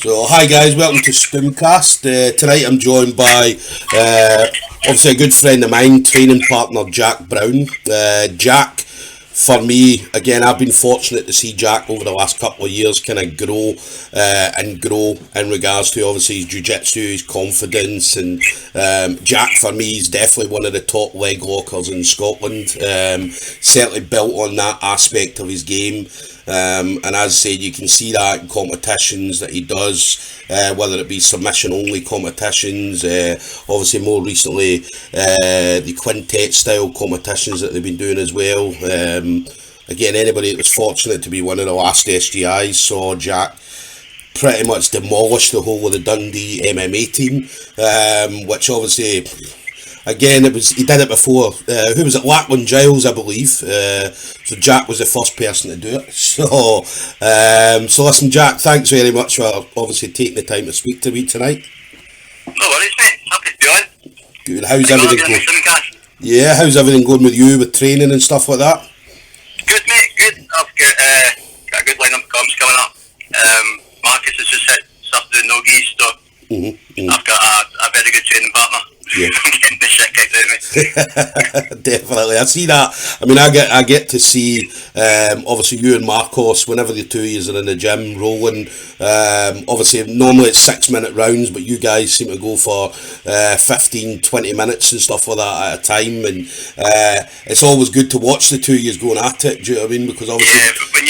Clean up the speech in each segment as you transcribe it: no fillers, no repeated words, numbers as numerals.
So, hi guys, welcome to StoomCast. Tonight I'm joined by, obviously a good friend of mine, training partner Jack Brown. Jack, for me, again, I've been fortunate to see Jack over the last couple of years kind of grow in regards to obviously his jiu-jitsu, his confidence, and Jack for me is definitely one of the top leg lockers in Scotland. Certainly built on that aspect of his game. And as I said, you can see that in competitions that he does, whether it be submission only competitions, obviously more recently the quintet style competitions that they've been doing as well. Again, anybody that was fortunate to be one of the last SGIs saw Jack pretty much demolish the whole of the Dundee MMA team, which obviously, again, he did it before. Who was it? Lachlan Giles, I believe. So Jack was the first person to do it. So listen, Jack, thanks very much for obviously taking the time to speak to me tonight. No worries, mate. Happy to be on. Good. How's everything going? Yeah, how's everything going with you with training and stuff like that? Good, mate. Good. I've got a good lineup of comps coming up. Marcus has just hit stuff doing no-gees, so I've got a very good training partner. Yeah. I'm getting the shit kicked out of me. Definitely, I see that. I mean, I get to see obviously you and Marcos whenever the two of you are in the gym rolling. Obviously, normally it's 6-minute rounds, but you guys seem to go for 15-20 minutes and stuff like that at a time, and it's always good to watch the two of you going at it. Do you know what I mean? Because obviously, when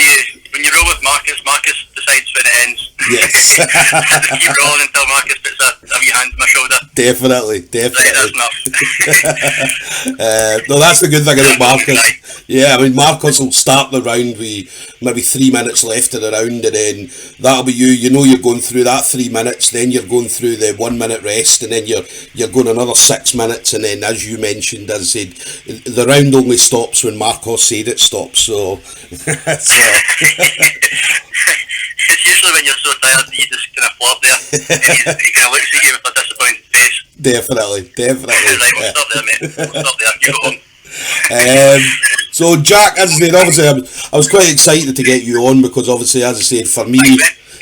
you roll with Marcus decides when it ends. Yes. I just keep rolling until Marcus puts a wee hand on my shoulder. Definitely. Right, that's enough. No, that's the good thing about Marcus. Yeah, I mean, Marcus will start the round with maybe 3 minutes left of the round, and then that'll be you. You know, you're going through that 3 minutes, then you're going through the 1 minute rest, and then you're going another 6 minutes, and then as you mentioned, as I said, the round only stops when Marcos said it stops. So, it's usually when you're so tired that you just kind of flop there. And he kind of looks at you with a disappointed face. Definitely. Right, we'll stop there, mate. We'll stop there. You go home. So Jack, as I said, obviously I was quite excited to get you on because obviously, as I said, for me,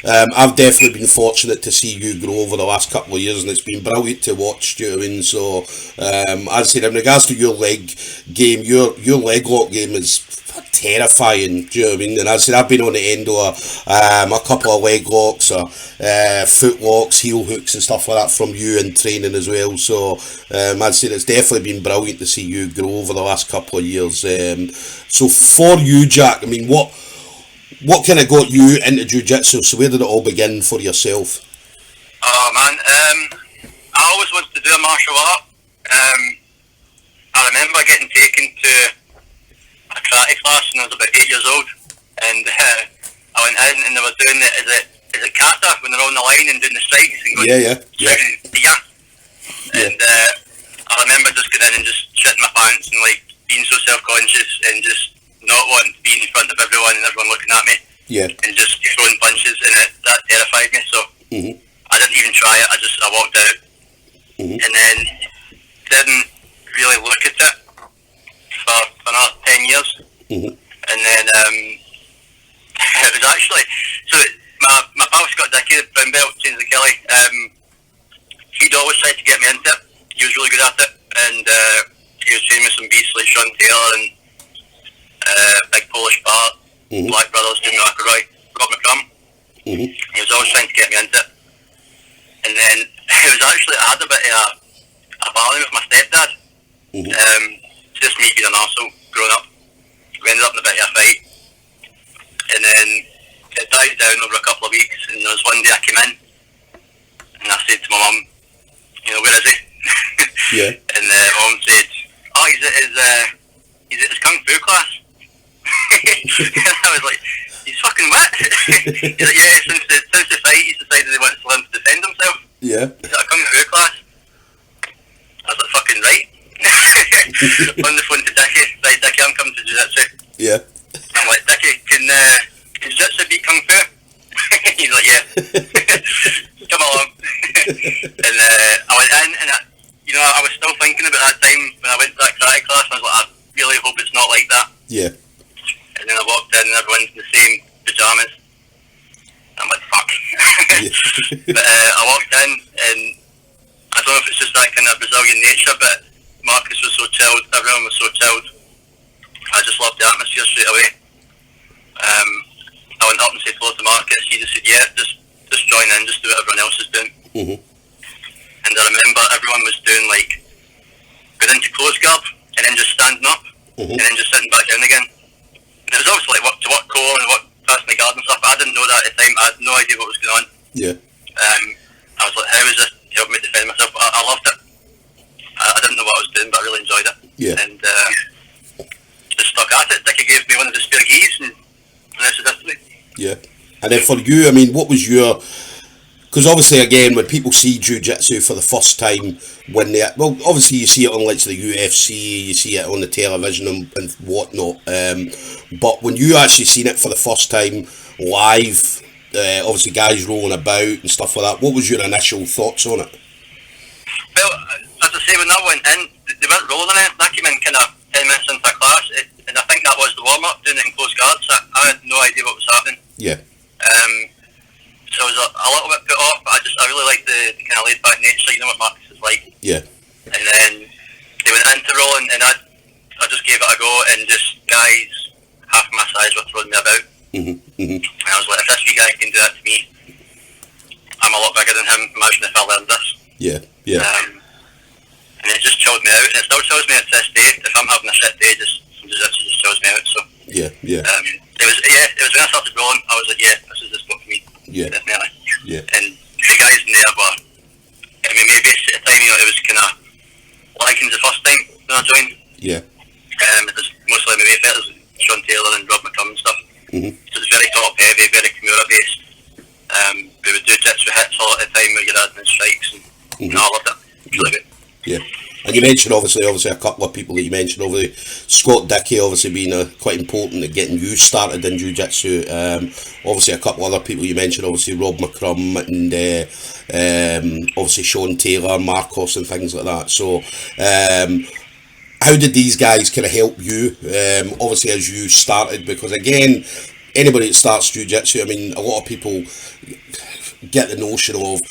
I've definitely been fortunate to see you grow over the last couple of years, and it's been brilliant to watch. Do you know what I mean? So, as I said, in regards to your leg game, your leg lock game is terrifying. Do you know what I mean? And as I said, I've been on the end of a couple of leg locks, or foot locks, heel hooks, and stuff like that from you in training as well. So, as I said, it's definitely been brilliant to see you grow over the last couple of years. So, for you, Jack, I mean, what kind of got you into jiu-jitsu? So where did it all begin for yourself? Oh man, I always wanted to do a martial art. I remember getting taken to a karate class when I was about 8 years old, and I went in and they were doing it, is it kata, when they're on the line and doing the strikes and going, yeah. And I remember just going in and just shitting my pants and like being so self-conscious and just not wanting to be in front of everyone and everyone looking at me, and just throwing punches, and that terrified me. So I didn't even try it. I walked out, and then didn't really look at it for another 10 years, and then it was actually my pal Scott Dickey, the brown belt, James Kelly. He'd always tried to get me into it. He was really good at it, and he was training with some beasts like Sean Taylor and Big Polish Bart, Black Brothers, Jimmy McElroy, Rob McCrum. He was always trying to get me into it. And then it was actually, I had a bit of a bargain with my stepdad. Just me being an arsehole growing up. We ended up in a bit of a fight. And then it died down over a couple of weeks, and there was one day I came in and I said to my mum, you know, where is he? Yeah. And my mum said, oh, he's at his Kung Fu class. And I was like, he's fucking what? He's like, yeah, since the fight he's decided he wants to learn to defend himself. Yeah. He's at a Kung Fu class. I was like, fucking right. On the phone to Dickie, right, Dickie, I'm coming to jiu-jitsu. Yeah. I'm like, Dickie, can jiu-jitsu beat Kung Fu? He's like, yeah. Come along. And I went in, and I was still thinking about that time when I went to that karate class, and I was like, I really hope it's not like that. Yeah. And then I walked in and everyone's in the same pyjamas. I'm like, fuck. But I walked in, and I don't know if it's just that kind of Brazilian nature, but Marcus was so chilled, everyone was so chilled. I just loved the atmosphere straight away. I went up and said hello to Marcus. He just said, yeah, just join in, just do what everyone else is doing. And I remember everyone was doing like going into close guard and then just standing up and then just sitting back down again. And it was obviously like what core and what passing the guard and stuff. I didn't know that at the time. I had no idea what was going on. I was like, how is this helping me defend myself? I loved it. I didn't know what I was doing, but I really enjoyed it. And just stuck at it. Dickie gave me one of the spare geese, and this is history. And then for you, I mean, what was your... Because obviously, again, when people see jiu-jitsu for the first time, when they... Well, obviously you see it on, like, the UFC, you see it on the television and whatnot. But when you actually seen it for the first time live, obviously guys rolling about and stuff like that, what was your initial thoughts on it? Well, as I say, when I went in, they weren't rolling in it. I came in kind of 10 minutes into a class, and I think that was the warm-up, doing it in close guards. I had no idea what was happening. So I was a little bit put off, but I really liked the kind of laid-back nature, you know what Marcus is like. And then they went into rolling, and I just gave it a go, and just guys half my size were throwing me about. And I was like, if this wee guy can do that to me, I'm a lot bigger than him. Imagine if I learned this. And it just chilled me out, and it still chills me out to this day. If I'm having a shit day, jiu-jitsu just chills me out. So it was when I started rolling, I was like, this is the spot for me. Definitely. And the guys in there were, I mean, maybe at the time, you know, it was kind of like the first time when I joined. It was mostly MMA fighters, Sean Taylor and Rob McCrum and stuff. So it was very top heavy, very Kimura based. We would do jitsu hits a lot of the time where you're adding strikes, and I loved it. It was really good. And you mentioned obviously a couple of people that you mentioned over there. Scott Dickey obviously being quite important at getting you started in jiu-jitsu. Obviously a couple other people you mentioned, obviously Rob McCrum and obviously Sean Taylor, Marcos and things like that. So how did these guys kind of help you obviously as you started? Because again, anybody that starts jiu-jitsu, I mean, a lot of people get the notion of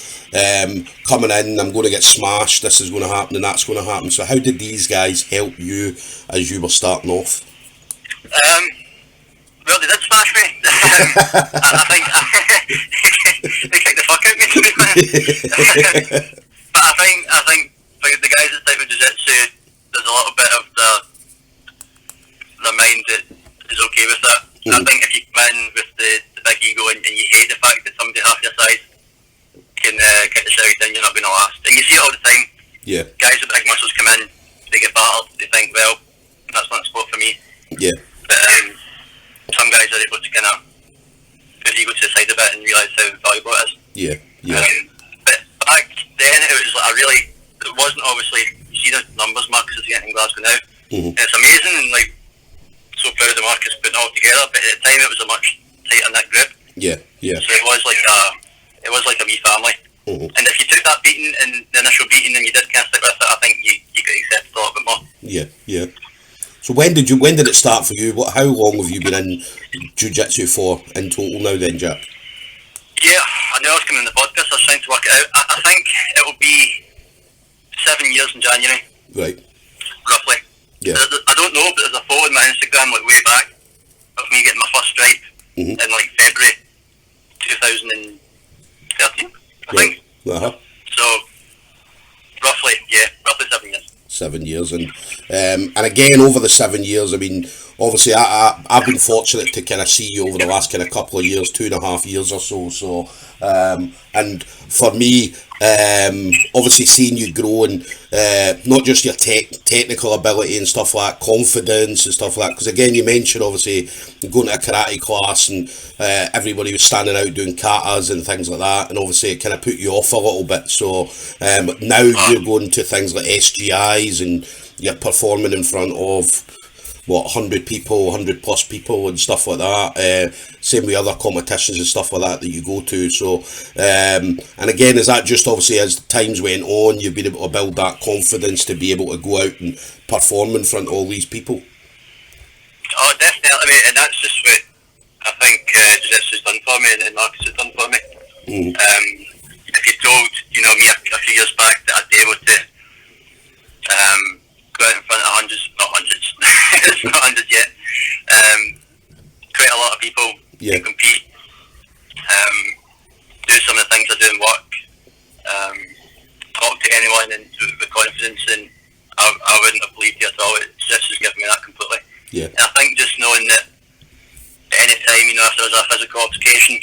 coming in, I'm going to get smashed, this is going to happen and that's going to happen. So how did these guys help you as you were starting off? Well, they did smash me. I think they kicked the fuck out of me, to be honest. But I think for the guys that type of jiu-jitsu, there's a little bit of the mind that is okay with that. I think if you come in with the big ego and you hate the fact that somebody half your size can kick the shit out, then you're not going to last. And you see it all the time. Guys with big muscles come in, they get battered, they think, well, that's not a sport for me. But some guys are able to kind of put the ego to the side a bit and realise how valuable it is. But back then, it was like it wasn't obviously, you see the numbers Marcus is getting in Glasgow now. And it's amazing, and like, so proud of Marcus putting it all together, but at the time it was a much tighter knit group. So it was like a wee family. And if you took that beating and the initial beating and you did kind of stick with it, I think you could accept a little bit more. So when did it start for you? How long have you been in jiu-jitsu for in total now then, Jack? I knew I was coming in the podcast, I was trying to work it out. I think it will be 7 years in January. Right. Roughly. I don't know, but there's a photo on my Instagram like way back of me getting my first stripe in like February 2013, I think. So roughly 7 years. 7 years, and again over the 7 years, I mean, obviously I've been fortunate to kind of see you over the last kind of couple of years, 2.5 years or so. So and for me, obviously seeing you grow and not just your technical ability and stuff like that, confidence and stuff like that, because again you mentioned obviously going to a karate class and everybody was standing out doing katas and things like that, and obviously it kind of put you off a little bit. So now you're going to things like SGIs and you're performing in front of 100 people, 100 plus people and stuff like that. Same with other competitions and stuff like that you go to. So and again, is that just obviously as times went on, you've been able to build that confidence to be able to go out and perform in front of all these people? Oh, definitely, and that's just what I think jiu-jitsu's done for me and Marcus has done for me. If you told, me a few years back that I'd be able to go out in front of hundreds, not hundreds, it's not hundreds yet, quite a lot of people and compete, do some of the things I do in work, talk to anyone and with confidence, and I wouldn't have believed you at all. It's just given me that completely. Yeah. And I think just knowing that at any time, if there's a physical altercation,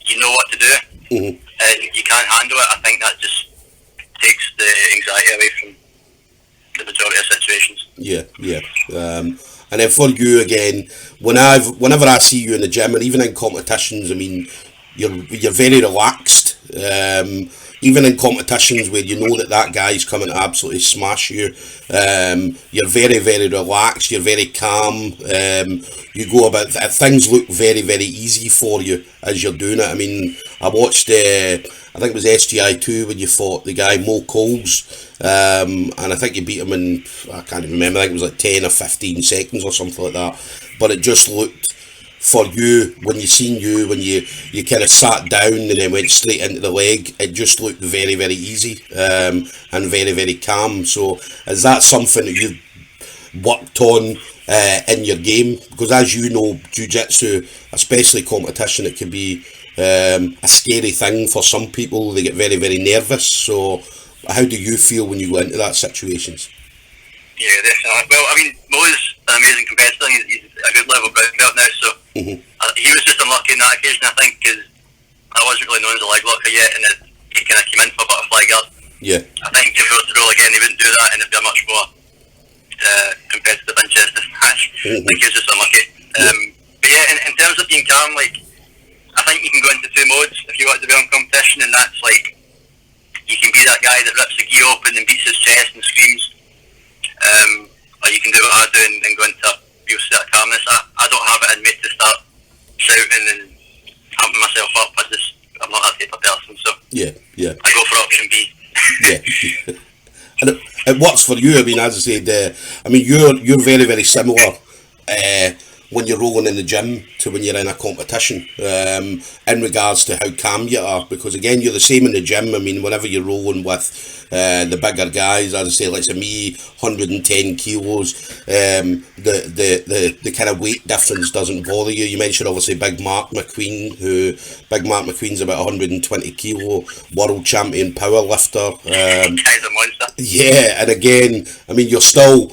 you know what to do, and you can't handle it. I think that just takes the anxiety away from the majority of situations. And then for you again, whenever I see you in the gym or even in competitions, I mean, you're very relaxed. Even in competitions where you know that guy's coming to absolutely smash you, you're very, very relaxed, you're very calm, you go about, things look very, very easy for you as you're doing it. I mean, I watched, I think it was SGI2 when you fought the guy Mo Coles, and I think you beat him in, I can't even remember, I think it was like 10 or 15 seconds or something like that, but it just looked, for you, when you kind of sat down and then went straight into the leg, it just looked very, very easy, and very, very calm. So is that something that you've worked on in your game? Because as you know, jiu-jitsu, especially competition, it can be a scary thing for some people. They get very, very nervous. So how do you feel when you go into that situations? Yeah, definitely. Well, I mean, Mo's an amazing competitor. He's a good level brown belt now, so he was just unlucky on that occasion, I think, because I wasn't really known as a leg locker yet, and he kind of came in for a butterfly guard. Yeah. I think if he was to roll again, he wouldn't do that, and it'd be a much more competitive and justice match. I think he was just unlucky. But yeah, in terms of being calm, like, I think you can go into two modes if you want to be on competition, and that's like, you can be that guy that rips the gi open and beats his chest and screams. Or you can do what I do and go into a real state of calmness. I don't have it in me to start shouting and pumping myself up. I'm not that type of person, so I go for option B. And it works for you. I mean, as I said, you're very, very similar when you're rolling in the gym to when you're in a competition, in regards to how calm you are, because again, you're the same in the gym. I mean, whenever you're rolling with the bigger guys, as I say, like say me, 110 kilos, the kind of weight difference doesn't bother you. You mentioned obviously Big Mark McQueen's about 120 kilo, world champion powerlifter. Guy's a monster. Yeah, and again, I mean, you're still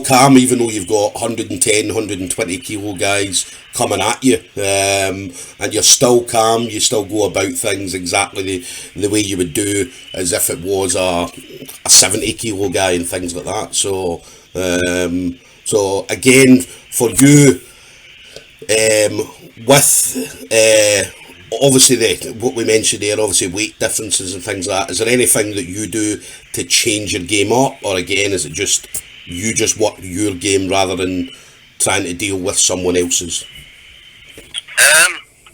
calm even though you've got 110, 120 kilo guys coming at you, and you're still calm. You still go about things exactly the way you would do as if it was a 70 kilo guy and things like that. So again, for you, with obviously what we mentioned there, obviously weight differences and things like that, is there anything that you do to change your game up, or again is it just you just work your game rather than trying to deal with someone else's?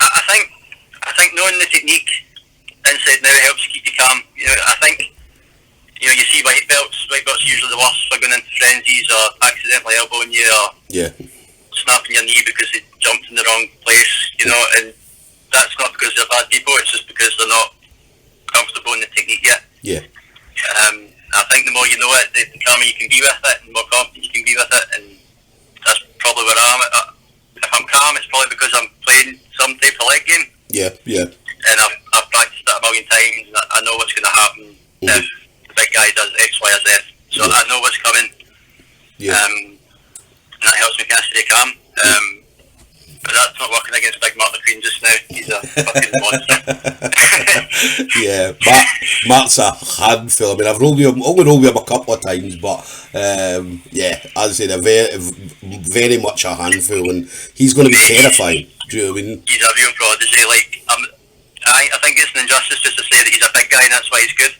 I think knowing the technique inside now helps keep you calm. I think you see white belts are usually the worst for going into frenzies or accidentally elbowing you or snapping your knee because they jumped in the wrong place, and that's not because they're bad people, it's just because they're not comfortable in the technique yet. I think the more you know it, the calmer you can be with it, and the more confident you can be with it, and that's probably where I'm at. If I'm calm, it's probably because I'm playing some type of leg game. And I've practiced it a million times, and I know what's going to happen if the big guy does X, Y, or Z. So I know what's coming, and that helps me kind of stay calm. But that's not working against Big Mark McQueen just now. He's a fucking monster. Mark's a handful. I mean, I've only rolled with him a couple of times, but as I say, they're very, very much a handful, and he's going to be terrifying. Do you know what I mean? He's a real prodigy. Like, I think it's an injustice just to say that he's a big guy and that's why he's good.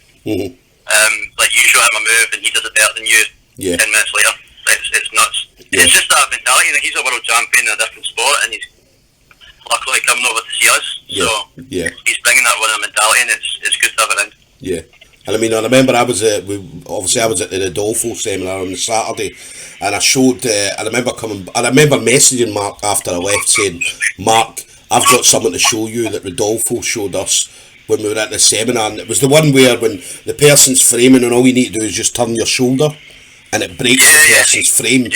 Like, you show him a move and he does it better than you 10 minutes later. It's nuts. It's just that mentality that he's a world champion in a different sport, and he's luckily coming over to see us. So he's bringing that winner mentality, and it's good to have around. And I mean, I remember I was at the Adolfo seminar on the Saturday, and I showed. I remember messaging Mark after I left saying, "Mark, I've got something to show you that Rodolfo showed us when we were at the seminar, and it was the one where when the person's framing and all you need to do is just turn your shoulder and it breaks the person's frame.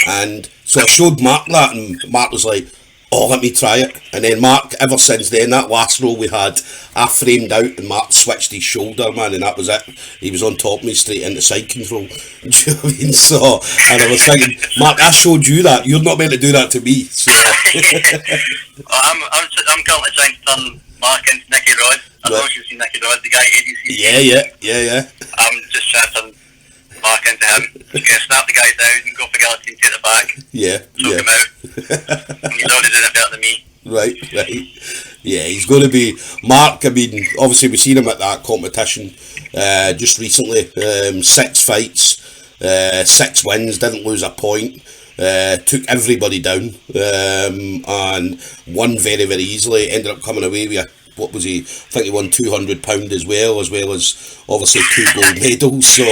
And so I showed Mark that, and Mark was like, oh, let me try it. And then Mark, ever since then, that last roll we had, I framed out and Mark switched his shoulder, man, and that was it. He was on top of me straight into side control. Do you know what I mean? So, and I was thinking, Mark, I showed you that. You're not meant to do that to me. So. I'm currently trying to turn Mark into Nicky Rod. I don't know if you've seen Nicky Rod, the guy at ADC. Yeah. I'm just trying to turn Mark into him. He's going to snap the guy down and go for guillotine, take the back. Choke him out. And he's already doing it better than me. Right. Yeah, he's going to be... Mark, I mean, obviously we've seen him at that competition just recently. 6 fights, 6 wins, didn't lose a point. Took everybody down and won very, very easily. Ended up coming away with what was he? I think he won £200 as well as obviously 2 gold medals. So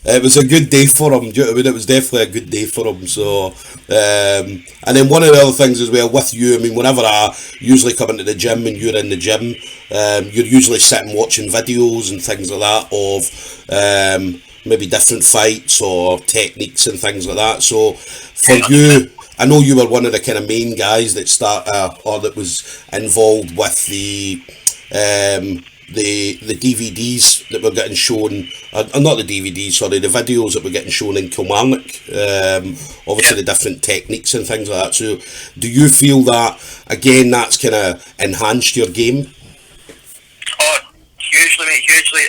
it was a good day for him. Do you know what I mean? It was definitely a good day for him. So and then one of the other things as well with you, I mean, whenever I usually come into the gym and you're in the gym, you're usually sitting watching videos and things like that of maybe different fights or techniques and things like that. So for you, I know you were one of the kind of main guys that or that was involved with the DVDs that were getting shown, not the DVDs, sorry, the videos that were getting shown in Kilmarnock. Obviously the different techniques and things like that. So do you feel that again that's kind of enhanced your game? Oh, hugely, mate, hugely.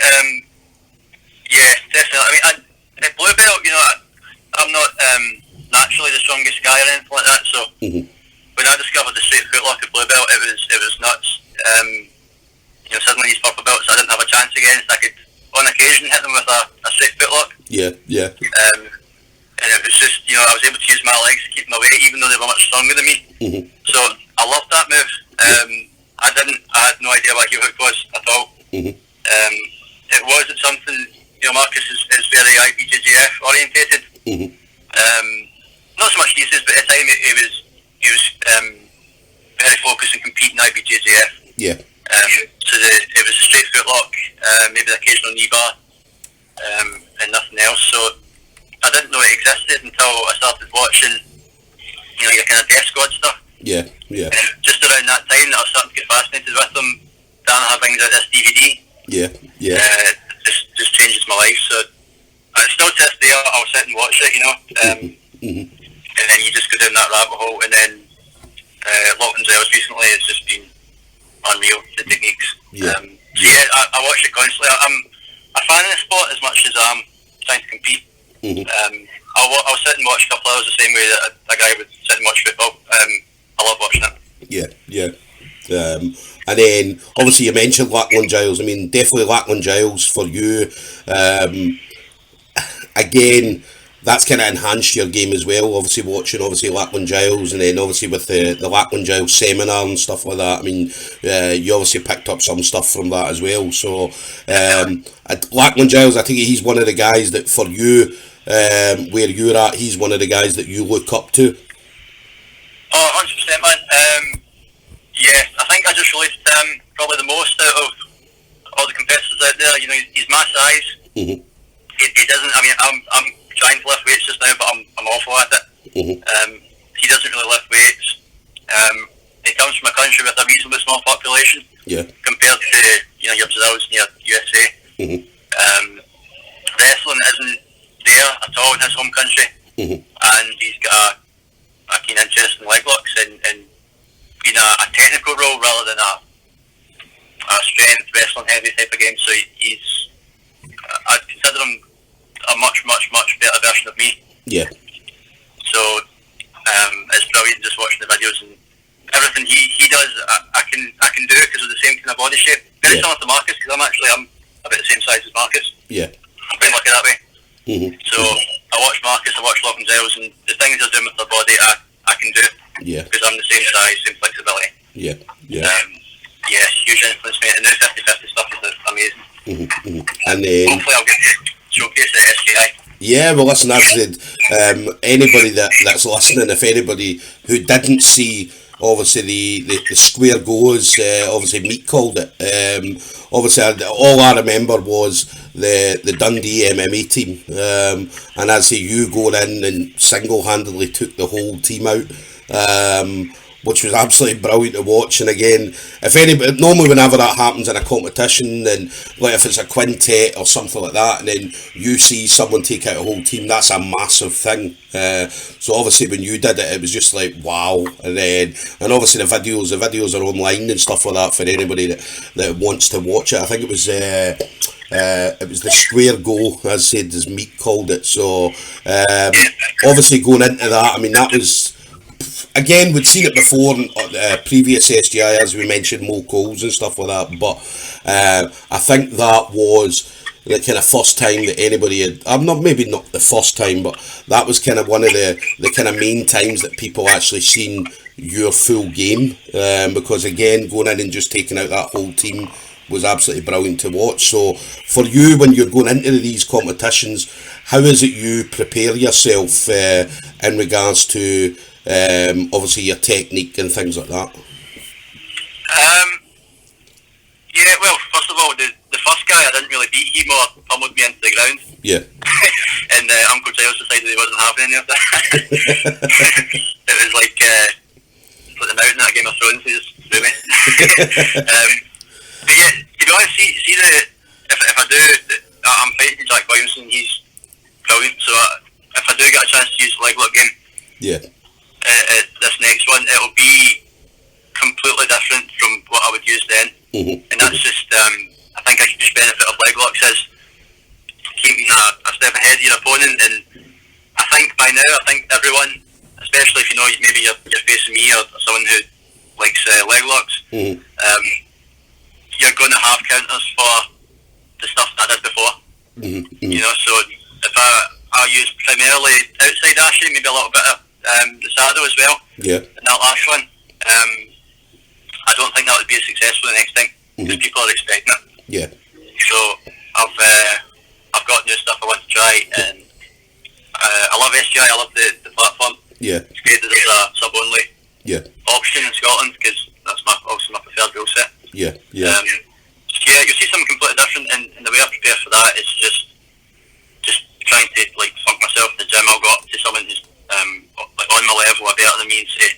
Yeah, definitely. I mean, at blue belt, you know, I'm not naturally the strongest guy or anything like that. So when I discovered the straight footlock at blue belt, it was nuts. You know, suddenly these purple belts I didn't have a chance against. I could, on occasion, hit them with a straight footlock. Yeah. And it was just, you know, I was able to use my legs to keep them away, even though they were much stronger than me. So I loved that move. I had no idea what heel hook was at all. It wasn't something. You know, Marcus is very IBJJF orientated. Not so much thesis, but at the time he was very focused on competing IBJJF. So it was a straight footlock, maybe the occasional knee bar, and nothing else. So I didn't know it existed until I started watching, you know, your kind of Death Squad stuff. And just around that time that I was starting to get fascinated with them, Danaher brings out this DVD. Just changes my life. So I still to this day I'll sit and watch it, you know. And then you just go down that rabbit hole, and then Lockton's Wells recently has just been unreal, the techniques. So I watch it constantly. I'm a fan of the sport as much as I'm trying to compete. I'll sit and watch a couple hours the same way that a guy would sit and watch football. I love watching it. And then obviously you mentioned Lachlan Giles. I mean, definitely Lachlan Giles for you. Again, that's kind of enhanced your game as well. Obviously watching Lachlan Giles, and then obviously with the Lachlan Giles seminar and stuff like that. I mean, you obviously picked up some stuff from that as well. So Lachlan Giles, I think he's one of the guys that for you, where you're at, he's one of the guys that you look up to. Oh, 100%, man. Yeah, I think I just related to him probably the most out of all the competitors out there. You know, he's my size. He doesn't. I mean, I'm trying to lift weights just now, but I'm awful at it. He doesn't really lift weights. He comes from a country with a reasonably small population. Compared to, you know, your Brazils and your USA. Wrestling isn't there at all in his home country, and he's got a keen interest in leg locks and being a technical role rather than a strength wrestling heavy type of game. So I'd consider him a much better version of me. So it's brilliant just watching the videos, and everything he does I can do because of the same kind of body shape. Very similar to Marcus, because I'm about the same size as Marcus. I'm quite lucky that way. So I watch Marcus, I watch Lachlan Giles, and the things they're doing with their body I can do. Because I'm the same size, same flexibility. Huge influence, mate. And the 50-50 stuff is amazing. And then hopefully I'll get to showcase it at SKI. Yeah, well, listen, I've said anybody that's listening, if anybody who didn't see obviously the square go, as obviously Meat called it. Obviously, all I remember was the Dundee MMA team, and as you going in and single-handedly took the whole team out, which was absolutely brilliant to watch. And again, if anybody, normally whenever that happens in a competition, then like if it's a quintet or something like that, and then you see someone take out a whole team, that's a massive thing. So obviously when you did it, it was just like wow. And obviously the videos are online and stuff like that for anybody that wants to watch it. I think it was the square go, as I said, as Meat called it. So obviously going into that, I mean, that was, again, we'd seen it before in previous SGI, as we mentioned, Mo Coles and stuff like that, but I think that was the kind of first time that anybody had, maybe not the first time, but that was kind of one of the kind of main times that people actually seen your full game, because again, going in and just taking out that whole team was absolutely brilliant to watch. So for you, when you're going into these competitions, how is it you prepare yourself in regards to obviously your technique and things like that? Yeah, well, first of all, the first guy I didn't really beat, he more pummeled me into the ground. Yeah. And Uncle Giles decided he wasn't having any of that. It was like the mountain at Game of Thrones, he just threw me. But yeah, to be honest, see if I do, I'm fighting Jack Williamson, he's brilliant, so if I do get a chance to use the leg lock game, yeah, this next one, it'll be completely different from what I would use then. Mm-hmm. And that's just, I think a huge benefit of leg locks is keeping a step ahead of your opponent. And I think by now, everyone, especially if you know maybe you're facing me or someone who likes leg locks, mm-hmm. You're going to have counters for the stuff that I did before. Mm-hmm. You know, so if I use primarily outside ashing, maybe a little bit of the saddle as well. Yeah. In that last one, I don't think that would be as successful the next time because people are expecting it. Yeah. So I've got new stuff I want to try, and I love SGI. I love the platform. Yeah. It's great that there's a sub only option in Scotland because that's obviously my preferred rule set. Yeah. Yeah. So yeah, you'll see something completely different, and the way I prepare for that is just trying to like funk myself in the gym. I'll go up to someone who's like on my level or better than me and say,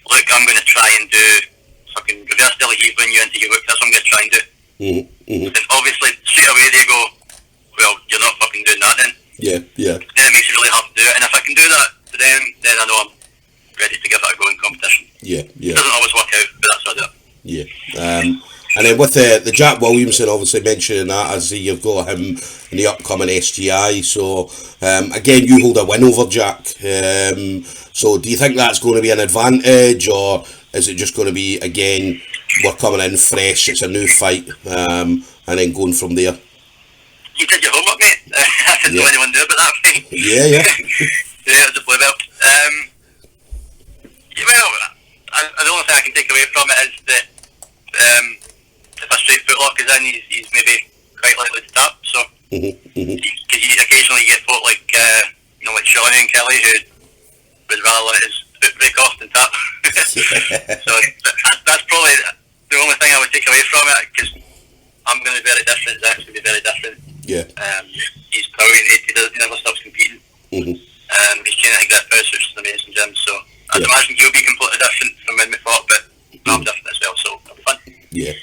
look, I'm going to try and do fucking reverse delete heave when you into your hook. That's what I'm going to try and do. Mm-hmm. Mm-hmm. And obviously straight away they go, well, you're not fucking doing that then. Yeah, yeah. Then it makes it really hard to do it, and if I can do that to them, then I know I'm ready to give that a go in competition. Yeah, yeah. It doesn't always work out, but that's what I do. Yeah. And then with the Jack Williamson, obviously mentioning that, as you've got him in the upcoming SGI, so again, you hold a win over Jack. So do you think that's going to be an advantage, or is it just going to be, again, we're coming in fresh, it's a new fight, and then going from there? You did your homework, mate. I didn't know anyone knew about that fight. Yeah. Yeah, it was a blue belt. Well, the only thing I can take away from it is that if a straight footlock is in, he's maybe quite likely to tap. So, because occasionally you get folk like like Shawnee and Kelly who would rather let his foot break off than tap. So that's probably the only thing I would take away from it, because I'm going to be very different. Zach's going to be very different. Yeah. He's brilliant. He never stops competing. He's training to get pounds, which is an amazing gym. So I'd imagine he'll be completely different from when we fought, but I'm different as well. So it'll be fun. Yeah.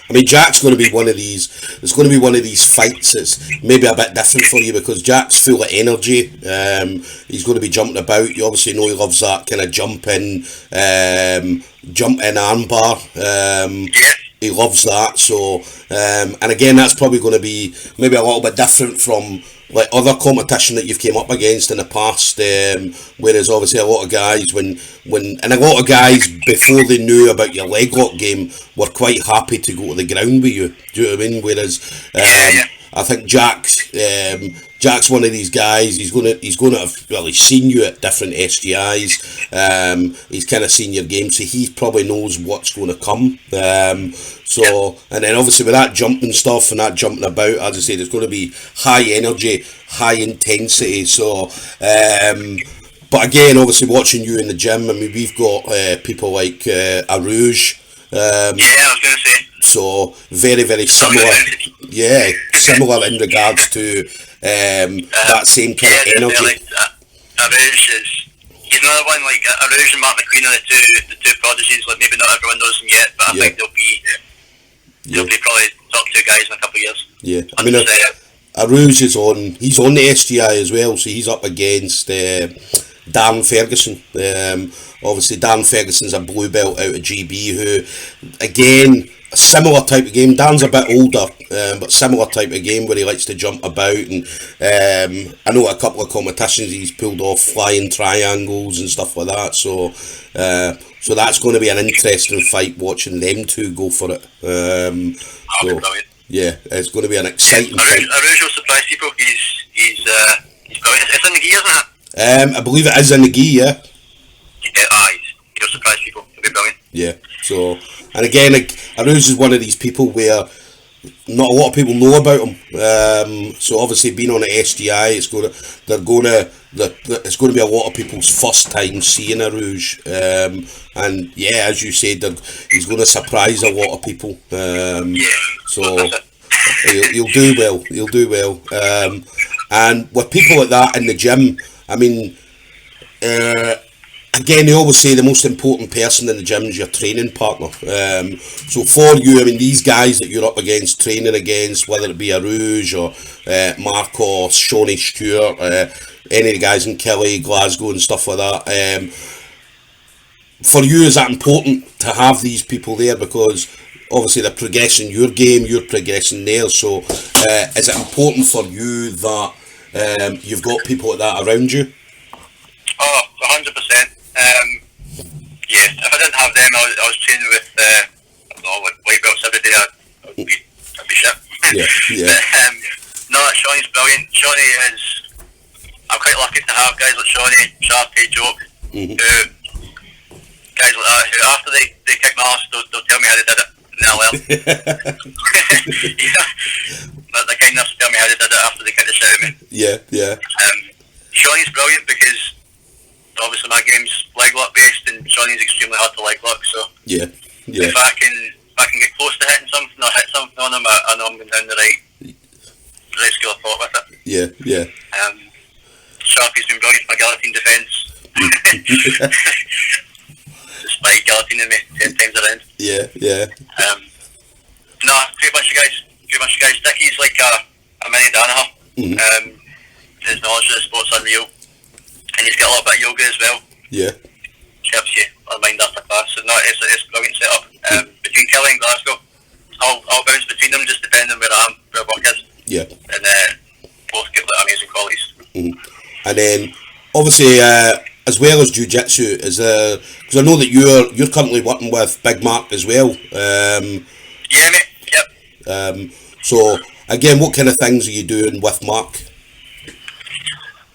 I mean, Jack's going to be one of these. It's going to be one of these fights that's maybe a bit different for you, because Jack's full of energy. He's going to be jumping about. You obviously know he loves that kind of jump in armbar. He loves that. So, and again, that's probably going to be maybe a little bit different from like other competition that you've came up against in the past. Whereas obviously a lot of guys and a lot of guys before they knew about your leg lock game were quite happy to go to the ground with you. Do you know what I mean? Whereas I think Jack's one of these guys. He's going to have, well, he's seen you at different SGIs. He's kind of seen your game, so he probably knows what's going to come. And then obviously with that jumping stuff and that jumping about, as I said, it's going to be high energy, high intensity. So, but again, obviously watching you in the gym, I mean, we've got people like Arouge. Yeah, I was going to say. So very, very similar. Yeah, similar in regards to that same kind of energy. Arouge he's another one, like Arouge and Mark McQueen are the two prodigies. Like maybe not everyone knows them yet, but I think they'll be probably top two guys in a couple of years. Yeah, I mean, Arouge he's on the SGI as well, so he's up against Darren Ferguson. Obviously, Darren Ferguson's a blue belt out of GB, who, again, a similar type of game. Darren's a bit older, but similar type of game where he likes to jump about. And I know a couple of competitions he's pulled off flying triangles and stuff like that. So that's going to be an interesting fight, watching them two go for it. Yeah, it's going to be an exciting fight. Arouge will surprise people. He's brilliant. It's in the gi, isn't it? I believe it is in the gi, yeah. He'll surprise people. He'll be brilliant. Yeah. So, and again, like, Arouge is one of these people where not a lot of people know about him. So obviously, being on the SGI, it's going to be a lot of people's first time seeing Arouge. And yeah, as you said, he's going to surprise a lot of people. So he'll do well. He'll do well. And with people like that in the gym, I mean, again, they always say the most important person in the gym is your training partner. So for you, I mean, these guys that you're up against, training against, whether it be Arouge or Marcos, Shawnee Stewart, any of the guys in Kelly, Glasgow and stuff like that, for you, is that important to have these people there? Because obviously they're progressing your game, you're progressing theirs. So is it important for you that you've got people like that around you? Oh, 100%. Yeah, if I didn't have them, I was training with white belts every day. I'd be shit. Yeah. But, no, Shawnee's brilliant. Shawnee is. I'm quite lucky to have guys like Shawnee, Sharpie, Joke, who guys like that who after they kick my ass, they'll tell me how they did it, and then I learn. They kind enough to tell me how they did it after they kick the shit out of me. Yeah. Shawnee's brilliant because obviously my game's leg lock based, and Shawnee's extremely hard to leg lock. So if I can get close to hitting something or hit something on him, I know I'm going down the right school of thought with it. Yeah. Sharpie's been brilliant for my guillotine defence. Despite guillotining me 10 times around. Yeah. No, great bunch of guys. Dickie's like a mini Danaher. His knowledge of the sport's unreal. And he's got a little bit of yoga as well. Yeah. Helps you unwind after class. So no, it's a brilliant setup. Between Kelly and Glasgow, I'll bounce between them just depending on where work is. Yeah. And both give amazing qualities. And then obviously as well as jiu-jitsu, because I know that you're currently working with Big Mark as well. Yeah, mate. Yep. So again, what kind of things are you doing with Mark?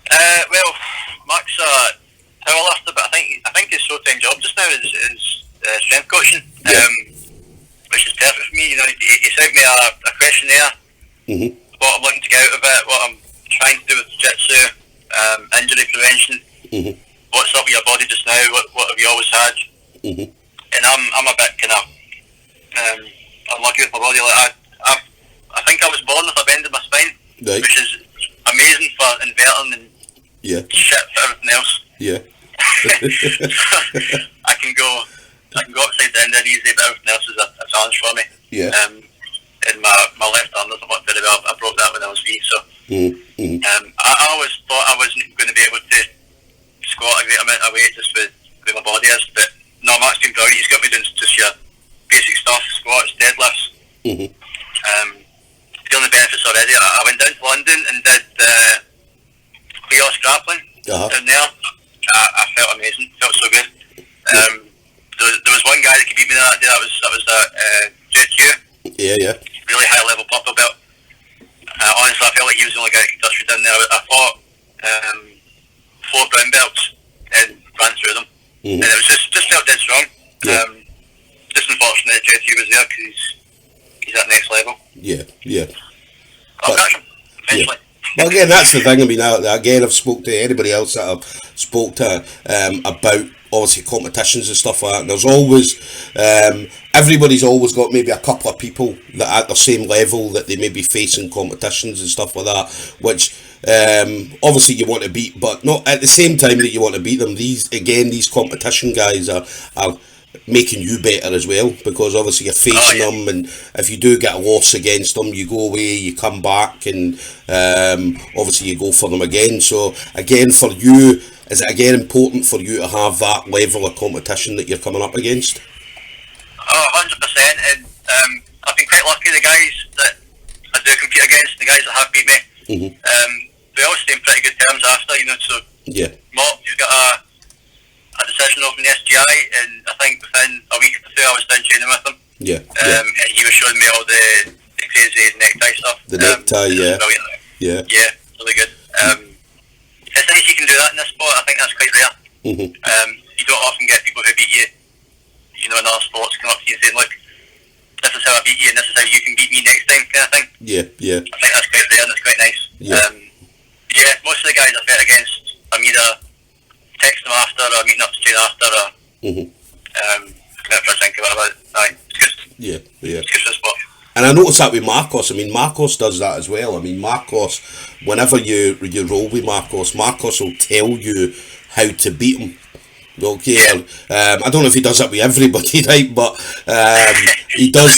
Well, Mark's a powerlifter, but I think his full-time job just now is strength coaching, which is perfect for me. You know, he sent me a questionnaire. What I'm looking to get out of it, what I'm trying to do with jiu-jitsu, injury prevention. What's up with your body just now? What have you always had? And I'm a bit kind of unlucky with my body. Like I think I was born with a bend in my spine, which is amazing for inverting and shit for everything else. Yeah. I can go upside down there easy, but everything else is a challenge for me. Yeah. And my left arm doesn't work very well. I broke that when I was wee, so I always thought I wasn't going to be able to squat a great amount of weight just with my body is, but no, Mark's been brilliant. He's got me doing just your basic stuff, squats, deadlifts. Feeling the benefits already. I went down to London and did Cleos grappling down there. I felt amazing, felt so good. There was one guy that could beat me that day. That was JQ. Yeah. Really high level purple belt. Honestly, I felt like he was the only guy that could touch me down there. I fought 4 brown belts and ran through them, and it was just felt dead strong. Just unfortunate that JQ was there because he's at next level. Yeah. I'll catch him eventually. Well, again, that's the thing. I mean, I've spoke to anybody else that I've spoke to about obviously competitions and stuff like that. And there's always everybody's always got maybe a couple of people that are at the same level that they may be facing competitions and stuff like that, which obviously you want to beat, but not at the same time that you want to beat them. These competition guys are making you better as well, because obviously you're facing them, and if you do get a loss against them, you go away, you come back, and obviously you go for them again. So again, for you, is it again important for you to have that level of competition that you're coming up against? Oh, 100%, and I've been quite lucky. The guys that I do compete against, the guys that have beat me, they all stay in pretty good terms after, so yeah. Mop, he's got a decision over in the SGI, and I think within a week or two I was down training with him. Yeah. And he was showing me all the crazy necktie stuff. The necktie, yeah. Brilliant. Yeah, really good. It's nice you can do that in this sport. I think that's quite rare. You don't often get people who beat you, in other sports, come up to you and say, look, this is how I beat you, and this is how you can beat me next time, kind of thing. Yeah. I think that's quite rare, and it's quite nice. Most of the guys I've bet against, I'm either text them after, or meeting up to train after, or come out for a drink or whatever. It's good. Yeah. It's good for the sport. And I noticed that with Marcos. I mean, Marcos does that as well. I mean, Marcos, whenever you roll with Marcos will tell you how to beat him. Okay, I don't know if he does that with everybody, right? But he does.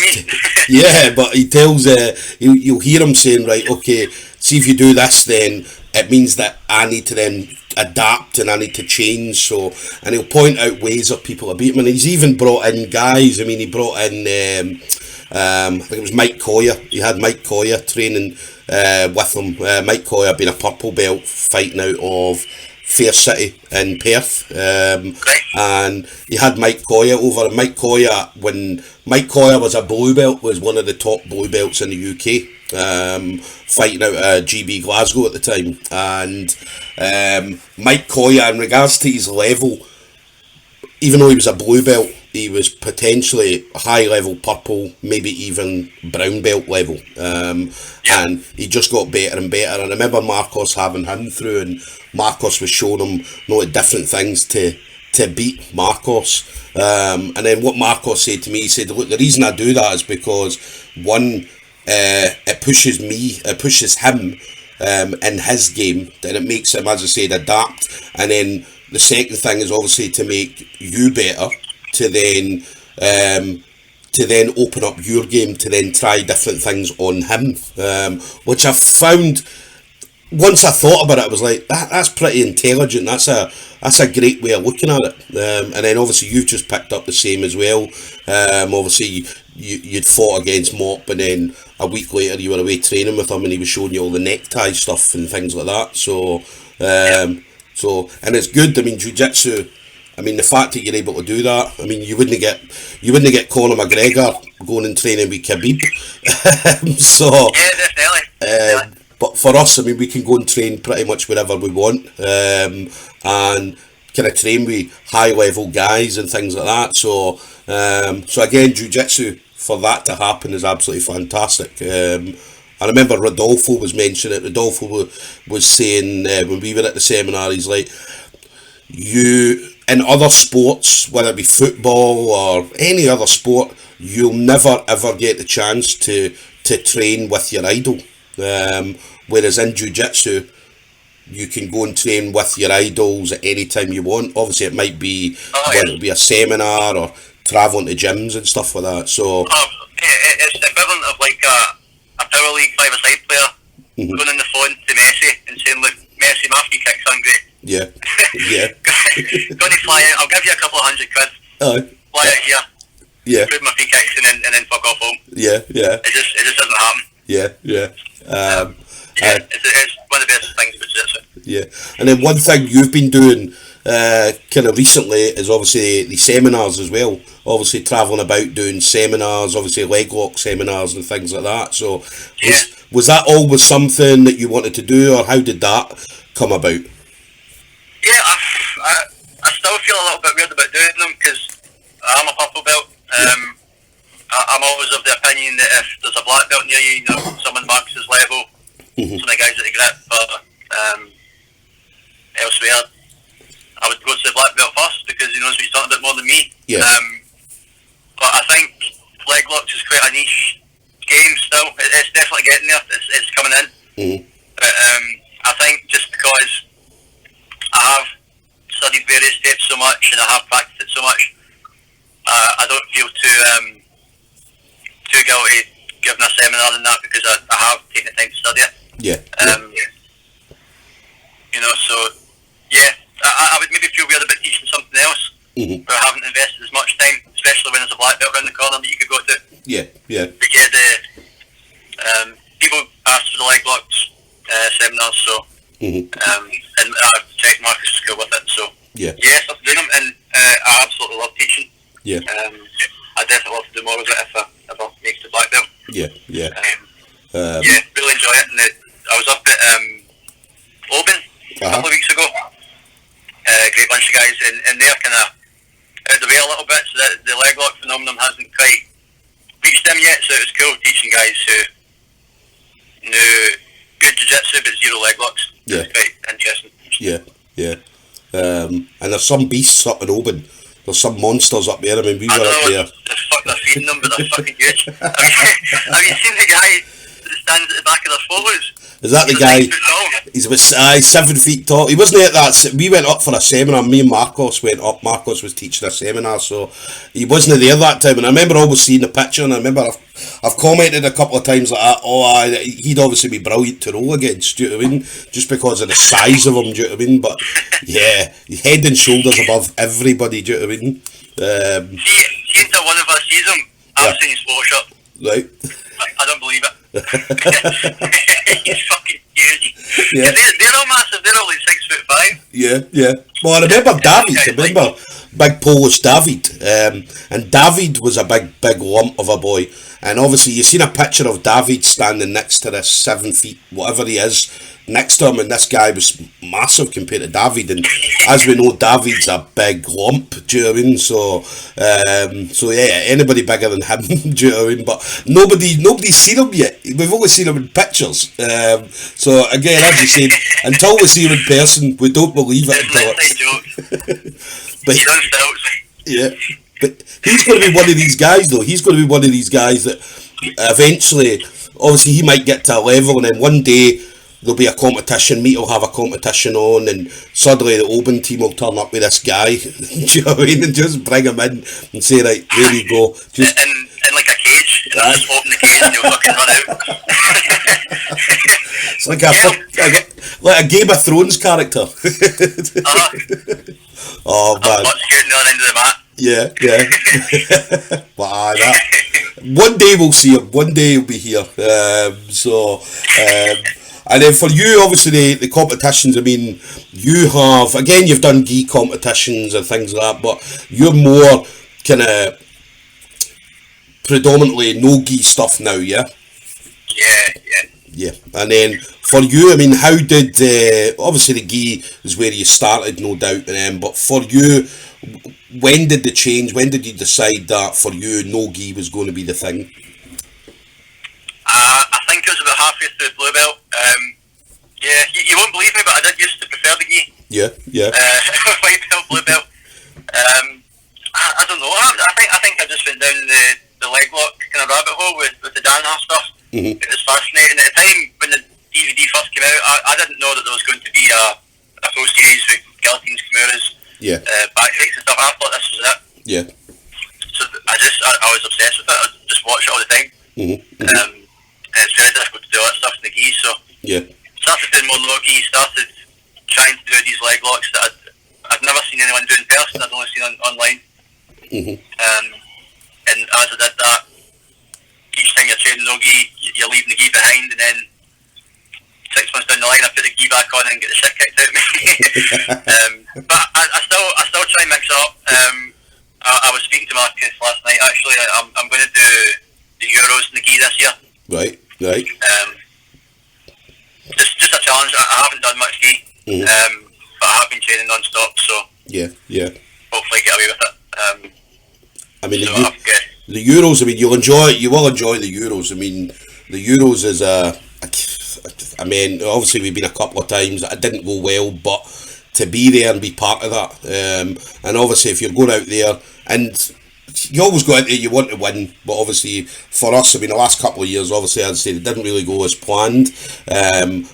But he tells. You'll hear him saying, right, okay, see if you do this, then it means that I need to then adapt and I need to change. So, and he'll point out ways that people are beating him. And he's even brought in guys. I mean, he brought in. I think it was Mike Coyer. He had Mike Coyer training with him. Mike Coyer being a purple belt, fighting out of Fair City in Perth, and he had Mike Coyer over. And Mike Coyer, when Mike Coyer was a blue belt, was one of the top blue belts in the UK, fighting out GB Glasgow at the time. And Mike Coyer, in regards to his level, even though he was a blue belt, he was potentially high level purple, maybe even brown belt level, and he just got better and better. And I remember Marcos having him through, and Marcos was showing him different things to beat Marcos. And then what Marcos said to me, he said, look, the reason I do that is because one, it pushes him in his game, and it makes him, as I said, adapt. And then the second thing is obviously to make you better, to then open up your game, to then try different things on him, which I found, once I thought about it, I was like, that's pretty intelligent. That's a great way of looking at it. And then obviously you've just picked up the same as well. Obviously you'd fought against Mop, and then a week later you were away training with him, and he was showing you all the necktie stuff and things like that. So and it's good. I mean, jiu-jitsu, I mean, the fact that you're able to do that, I mean, you wouldn't get Conor McGregor going and training with Khabib. So yeah, definitely. But for us, I mean, we can go and train pretty much wherever we want, and kind of train with high level guys and things like that. So again, jiu-jitsu, for that to happen is absolutely fantastic. I remember Rodolfo was mentioning it. Rodolfo was saying when we were at the seminar, he's like, you, in other sports, whether it be football or any other sport, you'll never ever get the chance to train with your idol. Whereas in jiu-jitsu, you can go and train with your idols at any time you want. Obviously, it might be whether it'll be a seminar or travelling to gyms and stuff like that. So it's equivalent of like a Power League five-a-side player going on the phone to Messi and saying, look, Messi, my free kicks aren't great. Yeah. Going to fly out, I'll give you a couple of £100. Fly out here. Yeah. Prove my free kicks and then fuck off home. Yeah. It just doesn't happen. Yeah. It's one of the best things about jiu-jitsu. Yeah. And then one thing you've been doing kind of recently is obviously the seminars as well. Obviously travelling about doing seminars, obviously leg lock seminars and things like that. So was that always something that you wanted to do, or how did that come about? Yeah, I still feel a little bit weird about doing them because I'm a purple belt. I'm always of the opinion that if there's a black belt near you, someone Marcus's level, some of the guys that they grip Yeah. But I think leg locks is quite a niche game still. It's definitely getting there. It's coming in. Mm-hmm. But I think just because I have studied various steps so much and I have practiced it so much, I don't feel too guilty giving a seminar on that because I have taken the time to study it. Yeah. You know, so yeah, I would maybe feel weird about teaching something else, Mm-hmm. but I haven't invested as much time, especially when there's a black belt around the corner that you could go to. Yeah. Yeah. But yeah, people asked for the leg locks seminars, so Mm-hmm. and I've checked Marcus' school with it, so Yeah. yes, I've done them, and I absolutely love teaching. Yeah. I definitely love to do more of it if I make the black belt. Yeah. Yeah. Yeah, really enjoy it. And I was up at Oban a couple of weeks ago. Great bunch of guys, and they're kind of out the way a little bit, so that the leg lock phenomenon hasn't quite reached them yet. So it was cool teaching guys who knew good jiu-jitsu but zero leg locks. Yeah. It was quite interesting. Yeah. Yeah. And there's some beasts up in Oban. There's some monsters up there. I mean, we I were don't up know there. what the fuck they're feeding them, but they're fucking huge. Have you seen the guy that stands at the back of their photos? Is that the He's guy? 9 foot tall. He's about 7 feet tall. He wasn't at that. We went up for a seminar. Me and Marcos went up. Marcos was teaching a seminar, so he wasn't there that time. And I remember always seeing the picture, and I remember I've commented a couple of times like that. He'd obviously be brilliant to roll against. Do you know what I mean? Just because of the size of him. Do you know what I mean? But yeah, head and shoulders above everybody. Do you know what I mean? See until one of us sees him, I've seen his Photoshop. Right. I don't believe it. He's fucking huge. Yeah. They're all massive. They're all like 6'5". Yeah, yeah. Well, I remember David. I remember big Polish David. And David was a big lump of a boy. And obviously, you've seen a picture of David standing next to this 7 feet, whatever he is, next to him. And this guy was massive compared to David. And as we know, David's a big lump. Do you know what I mean? So yeah, anybody bigger than him. Do you know what I mean? But nobody's seen him yet. We've only seen him in pictures. So again, as you said, until we see him in person, we don't believe it until it's. But He done stilts. yeah, but he's going to be one of these guys, though. He's going to be one of these guys that eventually, obviously, he might get to a level, and then one day there'll be a competition. Meat will have a competition on, and suddenly the Oban team will turn up with this guy. Do you know what I mean? And just bring him in and say, right, there you go. Just in like a cage. And I'll just open the cage and he'll fucking run out. it's like a Game of Thrones character. Oh man. What's shooting the other end of the mat? Yeah. But one day we'll see him. One day he'll be here. And then for you, obviously the competitions. I mean, you've done gi competitions and things like that, but you're more kind of predominantly no gi stuff now, yeah. Yeah, and then for you, I mean, how did obviously the gi is where you started, no doubt, but for you, when did the change? When did you decide that for you, no gi was going to be the thing? I think it was about halfway through blue belt. Yeah, you won't believe me, but I did used to prefer the gi. Yeah. White belt, blue belt. I don't know. I think I just went down the leg lock kind of rabbit hole with the Danaher stuff. Mm-hmm. It was fascinating. At the time when the DVD first came out, I didn't know that there was going to be a full series with guillotines, kimuras, backtakes and stuff. I thought this was it. Yeah. So I was obsessed with it. I just watched it all the time. Mm-hmm. And it's very difficult to do all that stuff in the gi. So started doing more low gi. Started trying to do these leg locks that I'd never seen anyone do in person. I'd only seen online. Mm-hmm. And as I did that, each time you're training no gi, you're leaving the gi behind, and then 6 months down the line, I put the gi back on and get the shit kicked out of me. But I still try and mix it up. I was speaking to Marcus last night. Actually, I'm going to do the Euros in the gi this year. Right. Just a challenge. I haven't done much gi, but I have been training non-stop. So yeah. hopefully get away with it. I mean, so the Euros. I mean, you will enjoy the Euros. I mean, the Euros is I mean, obviously we've been a couple of times. It didn't go well, but to be there and be part of that. And obviously, if you're going out there, and you always go out there, you want to win, but obviously for us, I mean, the last couple of years, obviously, I'd say it didn't really go as planned.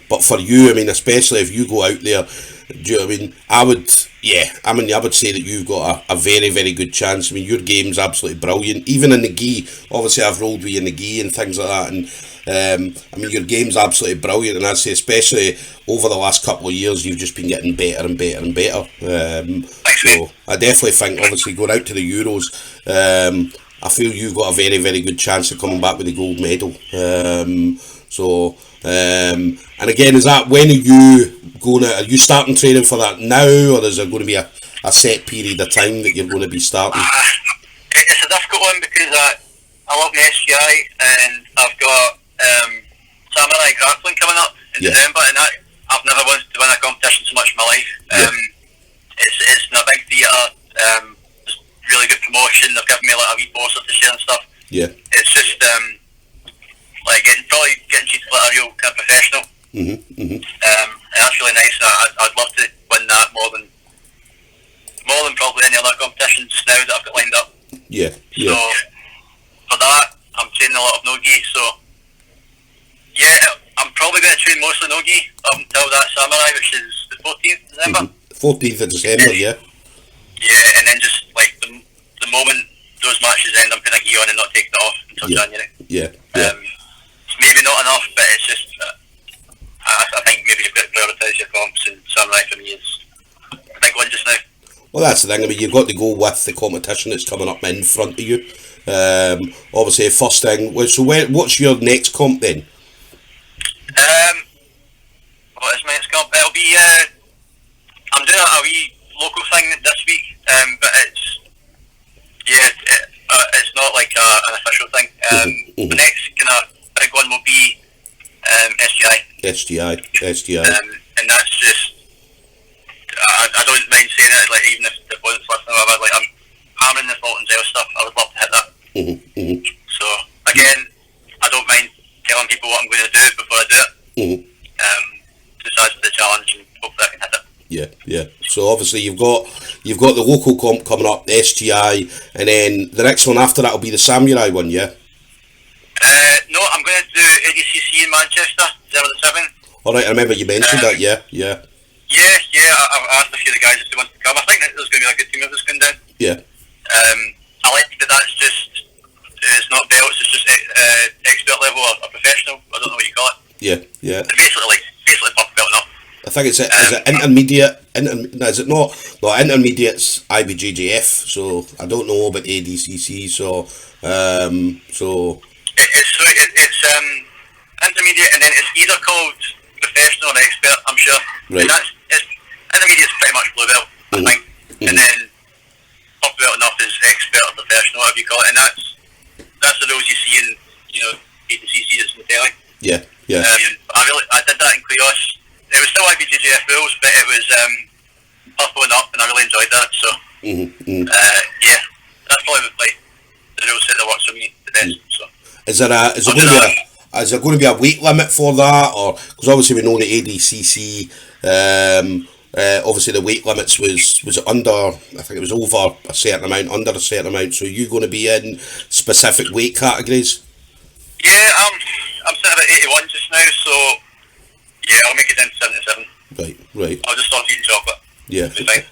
But for you, I mean, especially if you go out there, do you know what I mean? I would say that you've got a very, very good chance. I mean, your game's absolutely brilliant. Even in the gi, obviously, I've rolled with you in the gi and things like that, and I mean, your game's absolutely brilliant, and I'd say especially over the last couple of years, you've just been getting better and better and better. So I definitely think, obviously, going out to the Euros, I feel you've got a very, very good chance of coming back with the gold medal. And again, is that, when are you going to, are you starting training for that now, or is there going to be a set period of time that you're going to be starting? It's a difficult one because I love my SGI, and I've got Samurai Grappling coming up in December, and I've never wanted to win a competition so much in my life. It's in a big theatre, really good promotion. They've given me like a wee poster to share and stuff. Yeah. It's just like getting treated like a real kind of professional. And that's really nice. I'd love to win that more than probably any other competitions just now that I've got lined up. Yeah. So for that, I'm training a lot of no-gi. So yeah, I'm probably going to train mostly no-gi up until that Samurai, which is the 14th of December. 14th of December, yeah. Yeah, and then just like the moment those matches end, I'm putting a gi on and not taking it off until January. Yeah. It's maybe not enough, but it's just I think maybe you've got to prioritise your comps, and Samurai for me is a big one just now. Well, that's the thing. I mean, you've got to go with the competition that's coming up in front of you. Obviously, first thing. So, what's your next comp then? What is my next comp? It'll be. I'm doing a wee local thing this week, but it's not like an official thing. The next kind of big one will be SGI. And that's just. I don't mind saying it, like, even if the opponent's listening, like, I'm hammering the Fulton Zell stuff. I would love to hit that. So again, I don't mind telling people what I'm going to do before I do it. Just adds to the challenge, and hopefully I can hit it. Yeah. So obviously you've got the local comp coming up, the SGI, and then the next one after that will be the Samurai one, yeah? No, I'm going to do ADCC in Manchester, 0-7. Alright, I remember you mentioned that, yeah. I've asked a few of the guys if they want to come. I think that there's going to be a good team of us going down. Yeah. I like that that's just, it's not belts, it's just expert level or professional, I don't know what you call it. Yeah. Basically pop belt up. I think is it intermediate, is it not? No, intermediate's IBJJF, so I don't know about ADCC, so it's intermediate, and then it's either called professional or expert, I'm sure. Right. And intermediate's pretty much blue belt, I think. And then top belt enough is expert or professional, whatever you call it, and that's the rules you see in, ADCC that's in the telly. Yeah. I did that in Cleos. It was still IBJJF rules, but it was purple and up, and I really enjoyed that. So that's probably the rule set that works for me the best. So is there going to be a weight limit for that, or because obviously we know the ADCC, obviously the weight limits was under, I think it was over a certain amount, under a certain amount. So are you going to be in specific weight categories? Yeah, I'm sitting at 81 just now, so yeah, I'll make it down to 77. Right. I'll just stop eating chocolate. Yeah. It'll be fine.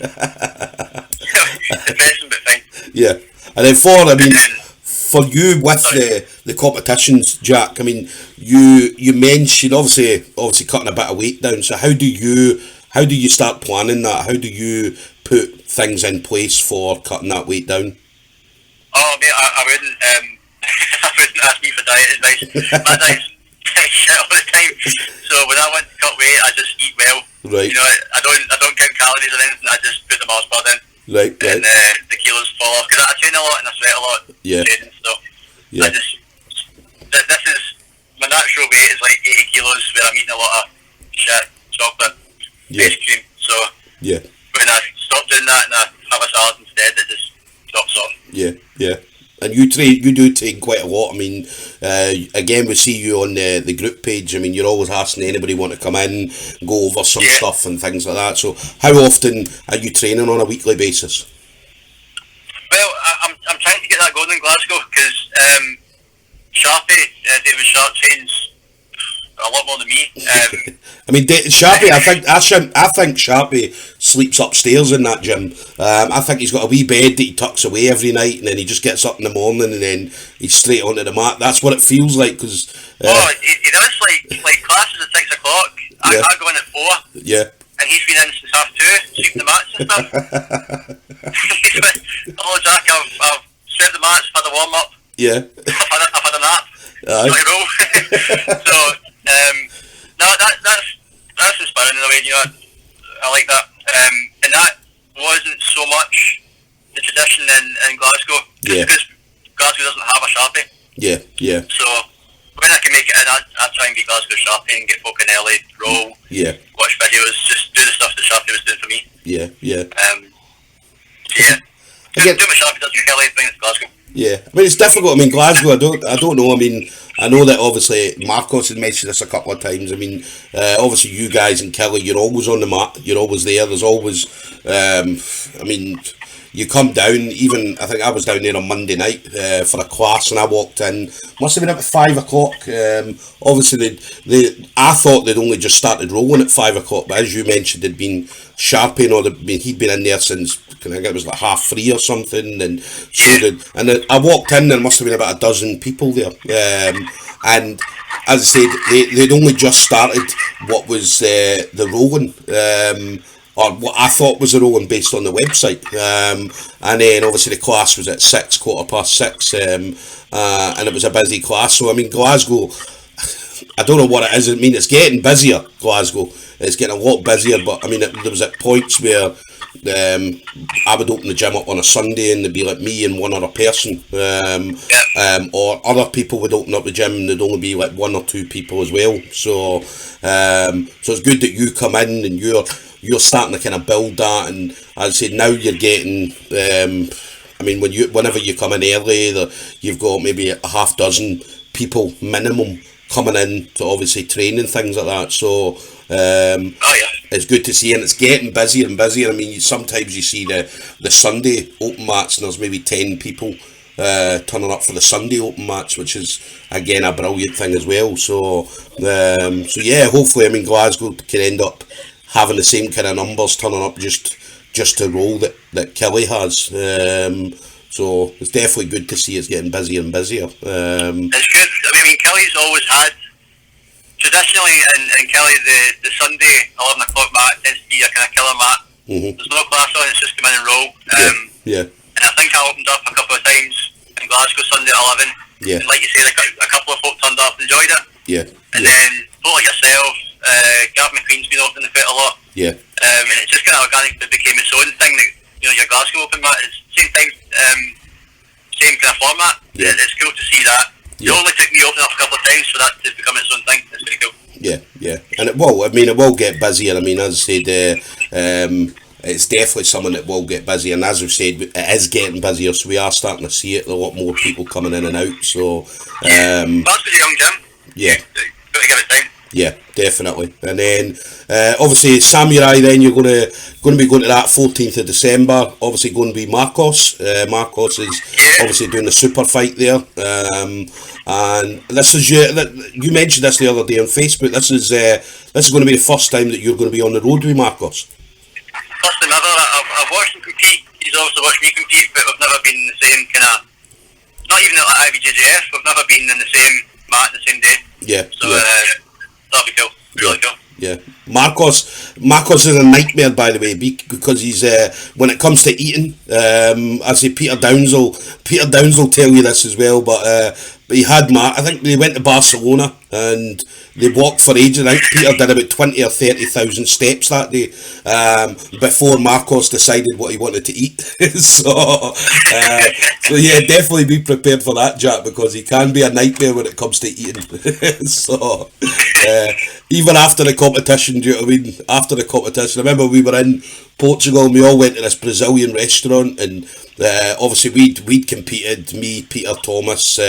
Depressing, but fine. Yeah. And then for you with the competitions, Jack, I mean, you mentioned obviously cutting a bit of weight down. So how do you start planning that? How do you put things in place for cutting that weight down? Oh, mate, I wouldn't. I wouldn't ask me for diet advice. My diet's shit all the time. So when I want to cut weight, I just eat well. Right. I don't count calories or anything. I just put the Mars bar down. Right. And the kilos fall off, because I train a lot and I sweat a lot. Yeah. Training, so I just this is my natural weight is like 80 kilos, where I'm eating a lot of shit, chocolate, ice cream. So when I stop doing that and I have a salad instead, it just drops off. Yeah. And you do train quite a lot. I mean, again, we see you on the group page. I mean, you're always asking anybody want to come in, go over some stuff and things like that. So, how often are you training on a weekly basis? Well, I'm trying to get that going in Glasgow because Sharpie, David Sharp, trains a lot more than me. I mean, Sharpie. I think Sharpie sleeps upstairs in that gym. I think he's got a wee bed that he tucks away every night, and then he just gets up in the morning, and then he's straight onto the mat. That's what it feels like. Because he does like classes at 6 o'clock. I go in at 4. Yeah. And he's been in since 2:30, sweeping the mats and stuff. He's like, "Oh, Jack, I've swept the mats, had a warm up. Yeah. I've had a nap. Aye. So, no, that's inspiring in a way. You know, I like that. And that wasn't so much the tradition in Glasgow, just because Glasgow doesn't have a Sharpie. Yeah, yeah. So when I can make it in, I try and be Glasgow Sharpie and get folk in early, roll, watch videos, just do the stuff that Sharpie was doing for me. Yeah, yeah. Do my Sharpie doesn't early, bring it to Glasgow. Yeah, I mean it's difficult. I mean Glasgow. I don't know. I mean I know that obviously Marcos had mentioned this a couple of times. I mean obviously you guys and Kelly, you're always on the mat. You're always there. There's always. I mean, you come down. Even I think I was down there on Monday night for a class, and I walked in. Must have been about 5 o'clock. Obviously I thought they'd only just started rolling at 5 o'clock, but as you mentioned, they'd been sharping, or he'd been in there since. I think it was like 3:30 or something, and I walked in. There must have been about a dozen people there, and as I said, they'd only just started what was the rolling, or what I thought was the rolling based on the website, and then obviously the class was at 6, 6:15, and it was a busy class. So I mean, Glasgow, I don't know what it is. I mean, it's getting busier. Glasgow, it's getting a lot busier, but I mean, there was at points where. I would open the gym up on a Sunday and there'd be like me and one other person, or other people would open up the gym and there'd only be like 1 or 2 people as well. So it's good that you come in and you're starting to kind of build that. And as I said, now you're getting. I mean, whenever you come in early, you've got maybe a half dozen people minimum coming in to obviously train and things like that. So. It's good to see, and it's getting busier and busier. I mean, sometimes you see the Sunday open mats, and there's maybe 10 people turning up for the Sunday open mats, which is again a brilliant thing as well. So yeah, hopefully, I mean, Glasgow can end up having the same kind of numbers turning up just to roll that Kelly has. So it's definitely good to see it's getting busier and busier. It's good. I mean, Kelly's always had. Traditionally in Kelly, the Sunday 11 o'clock mat tends to be a kind of killer mat. Mm-hmm. There's no class on, it's just come in and roll. And I think I opened up a couple of times in Glasgow Sunday at 11. Yeah. And like you said, a couple of folk turned up and enjoyed it. Yeah. And then people like yourself, Gavin McQueen's been opening the foot a lot. Yeah. And it just kind of organically became its own thing. That, you know, your Glasgow open mat is same time, same kind of format. Yeah. It's cool to see that. Yeah. It only took me opening up a couple of times for that to become its own thing. It's pretty cool. Yeah, yeah, and it will. I mean, it will get busier. I mean, as I said, it's definitely something that will get busier. And as we've said, it is getting busier. So we are starting to see it. A lot more people coming in and out. So that's for the young gym. Yeah, got to give it time. Yeah, definitely. And then obviously Samurai. Then you're going to be going to that 14th of December. Obviously going to be Marcos. Marcos is obviously doing the super fight there. And this is you mentioned this the other day on Facebook. This is going to be the first time that you're going to be on the road with Marcos. First time ever. I've watched him compete. He's also watched me compete, but we've never been in the same kind of. Not even at IBJJF. We've never been in the same mat the same day. Yeah. So that'll be cool. Really cool. Yeah, Marcos is a nightmare, by the way, because he's when it comes to eating. I say Peter Downs will tell you this as well, but he had I think they went to Barcelona and they walked for ages. I think Peter did about 20 or 30,000 steps that day before Marcos decided what he wanted to eat. so yeah, definitely be prepared for that, Jack, because he can be a nightmare when it comes to eating. so even after the competition, do you know what I mean? After the competition, I remember we were in Portugal and we all went to this Brazilian restaurant, and obviously we'd competed, me, Peter, Thomas,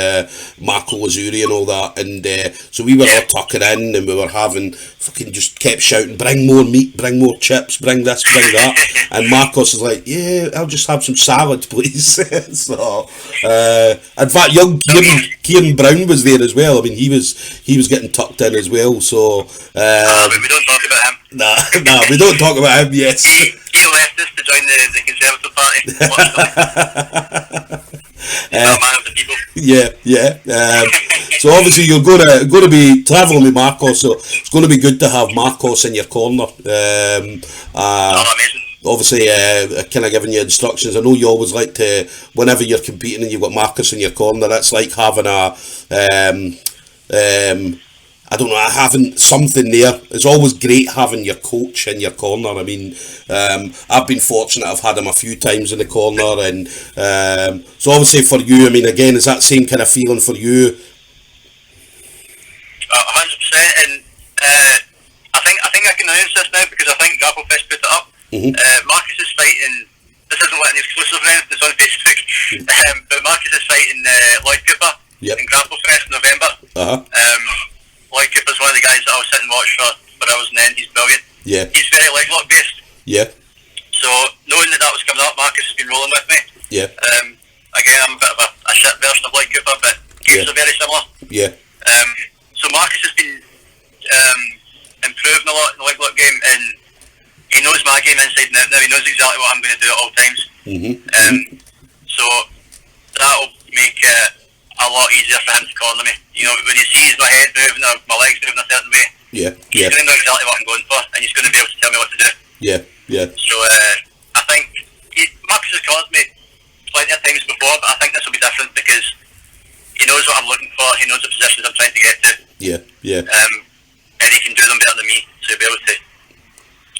Marco Lazuri and all that, and so we were all tucking in and we were having, fucking just kept shouting, bring more meat, bring more chips, bring this, bring that, and Marcos is like, yeah, I'll just have some salad, please. so in fact, young Kieran Brown was there as well. I mean, he was getting tucked in as well, so but we don't talk about him. Nah, we don't talk about him, yes. He left us to join the Conservative Party. He's not a man of the people. Yeah. So obviously you're going to be travelling with Marcos, so it's going to be good to have Marcos in your corner. Amazing. Obviously, kind of giving you instructions. I know you always like to, whenever you're competing and you've got Marcos in your corner, that's like having I don't know, having something there. It's always great having your coach in your corner. I mean, I've been fortunate, I've had him a few times in the corner, and so obviously for you, I mean, again, is that same kind of feeling for you? 100%, and I think I can announce this now because I think Grapplefest put it up. Marcus is fighting, this isn't like an exclusive event, it's on Facebook, but Marcus is fighting Lloyd Cooper in Grapplefest in November. Lloyd Cooper's one of the guys that I was sitting and watch for hours on end. He's brilliant. Yeah. He's very leg lock based. Yeah. So knowing that was coming up, Marcus has been rolling with me. Yeah. Again, I'm a bit of a shit version of Lloyd Cooper, but games are very similar. Yeah. So Marcus has been improving a lot in the leg lock game, and he knows my game inside and out now. He knows exactly what I'm going to do at all times. So that'll make it a lot easier for him to corner me. You know, when he sees my head moving or my legs moving a certain way, he's going to know exactly what I'm going for, and he's going to be able to tell me what to do. So I think Marcus has cornered me plenty of times before, but I think this will be different because he knows what I'm looking for, he knows the positions I'm trying to get to. And he can do them better than me, so he'll be able to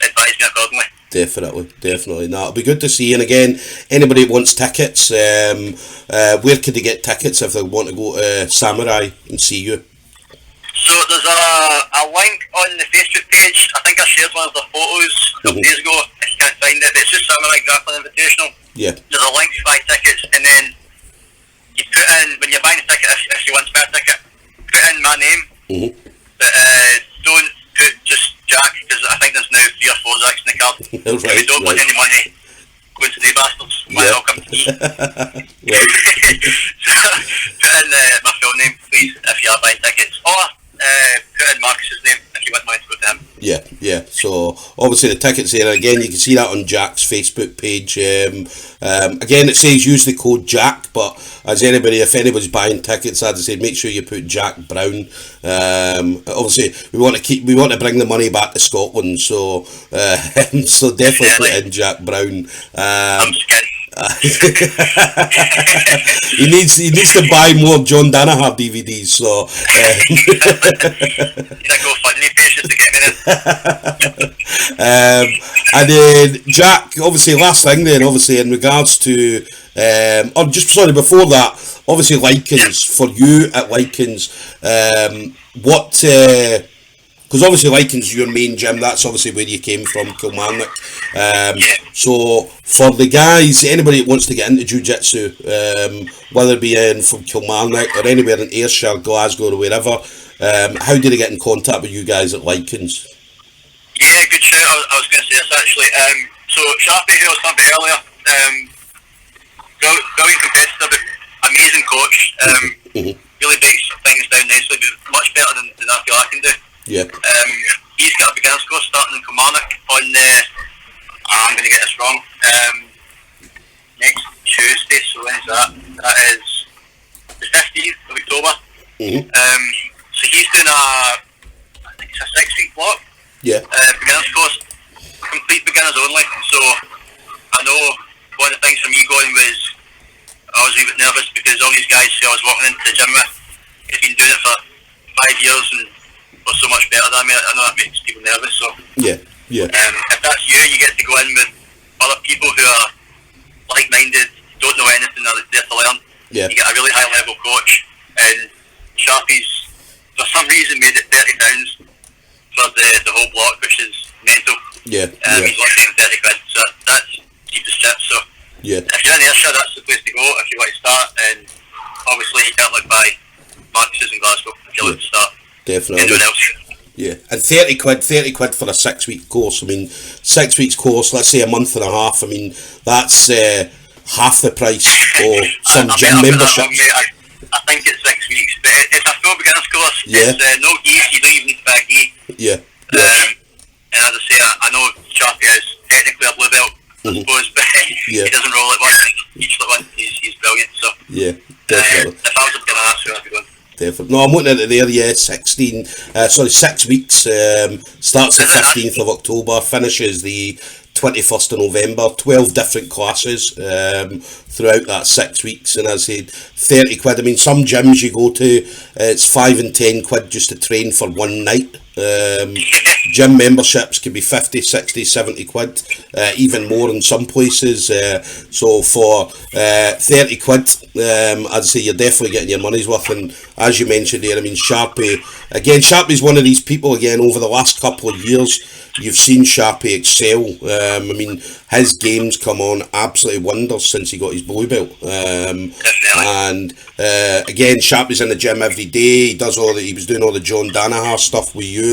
advise me accordingly. Definitely. Now, it'll be good to see. And again, anybody who wants tickets, where could they get tickets if they want to go to Samurai and see you? So there's a link on the Facebook page. I think I shared one of the photos a couple days ago. If you can't find it, but it's just Samurai Grappling Invitational. There's a link to buy tickets, and then you put in, when you're buying a ticket, if you want to buy a ticket, put in my name, but don't put just Jack, because I think there's now 3 or 4 Jacks in the card. We don't want any money going to the bastards. Might all come to me. So put in my full name, please, if you are buying tickets, or put in Marcus's name if you want money to go to him. So obviously the tickets there, again, you can see that on Jack's Facebook page. Again, it says use the code Jack, but if anybody's buying tickets, as I say, make sure you put Jack Brown. Obviously we want to bring the money back to Scotland, so so definitely put in Jack Brown. I'm just kidding. he needs to buy more John Danaher DVDs, so need a GoFundMe page just to get me there. And then Jack, obviously last thing then, obviously in regards to before that, obviously Likens, for you at Likens, because obviously Likens your main gym, that's obviously where you came from, Kilmarnock. So for the guys, anybody that wants to get into jiu-jitsu, whether it be from Kilmarnock or anywhere in Ayrshire, Glasgow or wherever, how do they get in contact with you guys at Likens? Yeah, good shout. I was going to say this actually. So Sharpie, who I was talking about earlier, brilliant competitor, but amazing coach. Really breaks things down nicely, but much better than I feel I can do. He's got a beginner's course starting in Kilmarnock on I'm going to get this wrong, next Tuesday, so when is that? That is the 15th of October. So he's doing I think it's a 6-week block. Beginner's course, complete beginners only. So I know one of the things for me going was I was a wee bit nervous because all these guys who I was walking into the gym with had been doing it for 5 years and was so much better than me. I know that makes people nervous. So yeah. If that's you, you get to go in with other people who are like-minded, don't know anything, they're there to learn. Yeah. You get a really high-level coach, and Sharpie's for some reason made it £30 for the whole block, which is mental. Yeah. He's only paying £30, so that's cheap as chips. So yeah. if you're in Ayrshire, that's the place to go if you want to start. And obviously, you can't live by Marcus's in Glasgow if you want to start. Definitely. Anyone else. Yeah, and 30 quid for a 6 week course. I mean, 6 weeks course, let's say a month and a half. I mean, that's half the price of some gym memberships. I think it's 6 weeks, but it's a full beginner's course. Yeah. It's no gi, so you don't even need to buy a gi. Yeah. And as I say, I know Sharpie is technically a blue belt, I suppose, but he doesn't roll it once. Each one, he's brilliant. So yeah, definitely. If I was a beginner, that's where I'd be going. Definitely. No, I'm looking at it there, 6 weeks, starts the 15th of October, finishes the 21st of November, 12 different classes throughout that 6 weeks, and as I said, 30 quid. I mean, some gyms you go to, it's 5 and 10 quid just to train for one night. Gym memberships can be 50, 60, 70 quid, even more in some places. So for 30 quid, I'd say you're definitely getting your money's worth. And as you mentioned there, I mean, Sharpie's one of these people, again, over the last couple of years, you've seen Sharpie excel. I mean, his game's come on absolutely wonders since he got his blue belt. And again, Sharpie's in the gym every day. He was doing all the John Danaher stuff with you.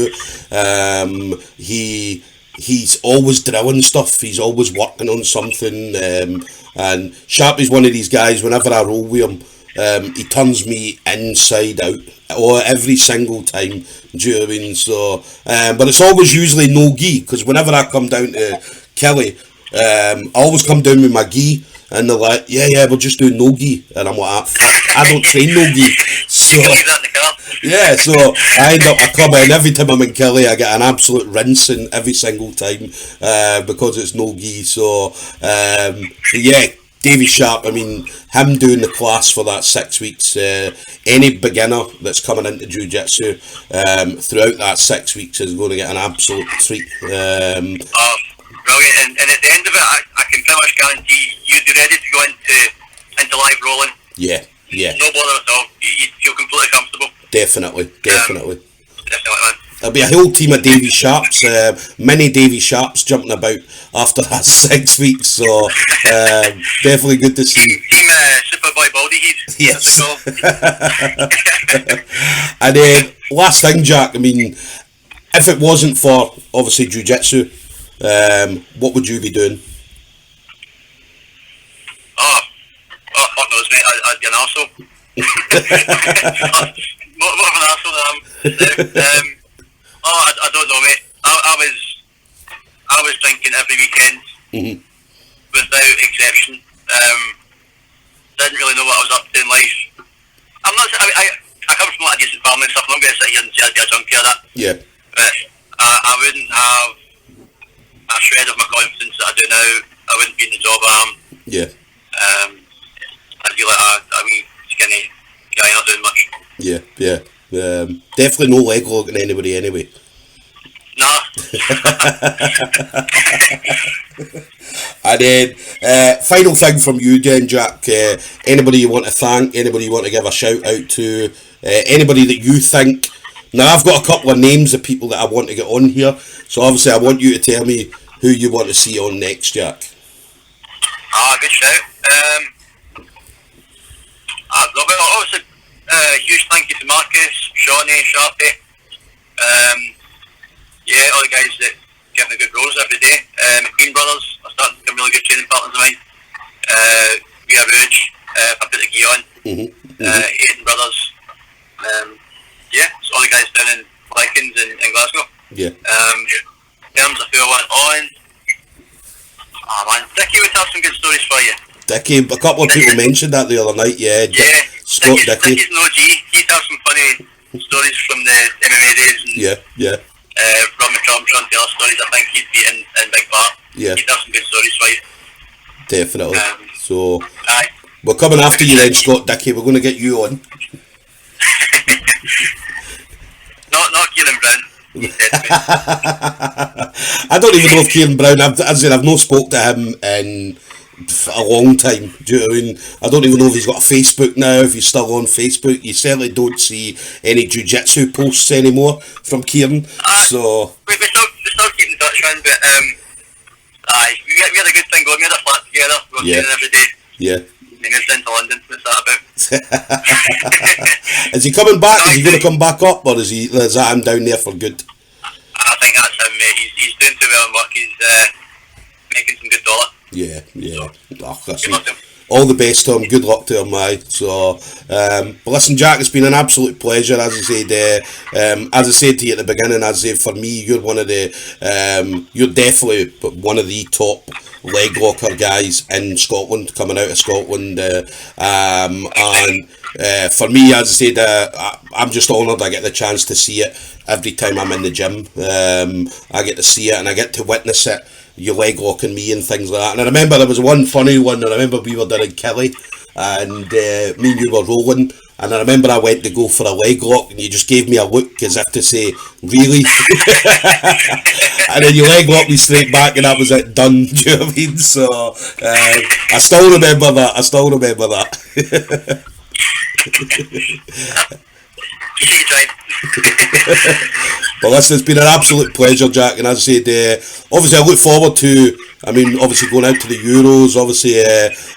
He's always drilling stuff. He's always working on something. And Sharpie's one of these guys, whenever I roll with him, he turns me inside out, or every single time. Do you know what I mean? So, but it's always usually no gi, because whenever I come down to Kelly, I always come down with my gi, and they're like, yeah, we're just doing no gi, and I'm like, fuck, I don't train no gi. So yeah, so I come in every time I'm in Kelly, I get an absolute rinsing every single time because it's no gi. So yeah, Davy Sharp, I mean, him doing the class for that 6 weeks, any beginner that's coming into jiu-jitsu throughout that 6 weeks is going to get an absolute treat. Brilliant, and at the end of it, I can pretty much guarantee you'd be ready to go into live rolling. Yeah. No bother at all, you feel completely comfortable. Definitely. Definitely, man. There'll be a whole team of Davy Sharps, many Davy Sharps jumping about after that 6 weeks, so definitely good to see. Team Superboy Baldy Heat. Yes. And last thing, Jack, I mean, if it wasn't for, obviously, jiu-jitsu, what would you be doing? Oh, fuck knows, mate, I'd be an arsehole. More of an arsehole than I am. I don't know, mate. I was drinking every weekend, without exception. Didn't really know what I was up to in life. I'm not. I come from like a decent family and stuff. I'm not going to sit here and say I'd be a junkie or that. Yeah. But I wouldn't have a shred of my confidence that I do now. I wouldn't be in the job I am. Yeah. I'd be like a wee skinny guy not doing much. Yeah. Definitely no leg looking anybody anyway. Nah. And then final thing from you then, Jack, anybody you want to thank, anybody you want to give a shout out to, anybody that you think. Now I've got a couple of names of people that I want to get on here, so obviously I want you to tell me who you want to see on next, Jack. Good shout. Obviously, huge thank you to Marcus, Shawnee, Sharpie, yeah, all the guys that give me good rolls every day. McQueen Brothers are starting to become really good training partners of mine. We have Rouge, I put the gi on. Aiden Brothers. Yeah, it's all the guys down in Lycans in Glasgow. Yeah. In terms of who I want on, man, Dickie would have some good stories for you. Dickie, a couple of people mentioned that the other night, yeah. Scott Dickie. Dickie's an OG. He'd have some funny stories from the MMA days. And, yeah. Rob McCrum, Sean Taylor stories. I think he'd be in Big Bar. Yeah. He'd have some good stories for you. Definitely. So, we're coming after you then, Scott Dickie. We're going to get you on. Not Kieran Brown. He's dead to me. I don't even know if Kieran Brown, as I said, I've not spoke to him in a long time. Do you know what I mean? I don't even know if he's got a Facebook now, if he's still on Facebook. You certainly don't see any jiu-jitsu posts anymore from Kieran. So we still keep in touch, man, but aye, we had a good thing going. We had a flat together. We were training every day. Yeah. He moved into London. What's that about? Is he coming back? Is he going to come back up, or is that him down there for good? I think that's him, mate. He's doing too well in work. He's making some good dollar. Yeah. Oh, Good luck to him. all the best to him. Good luck to him, aye. So, but listen, Jack, it's been an absolute pleasure. As I said to you at the beginning, as I say, for me, you're one of the, you're definitely one of the top leg locker guys in Scotland, coming out of Scotland, and for me, as I said, I'm just honoured I get the chance to see it every time I'm in the gym. I get to see it and I get to witness it, you leg locking me and things like that. And I remember there was one funny one. I remember we were down in Kelly and me and you were rolling, and I remember I went to go for a leg lock and you just gave me a look as if to say, really? And then you leg locked me straight back and that was it, done. Do you know what I mean? So I still remember that. Well, listen, it's been an absolute pleasure, Jack, and as I said, obviously I look forward to, obviously going out to the Euros. Obviously,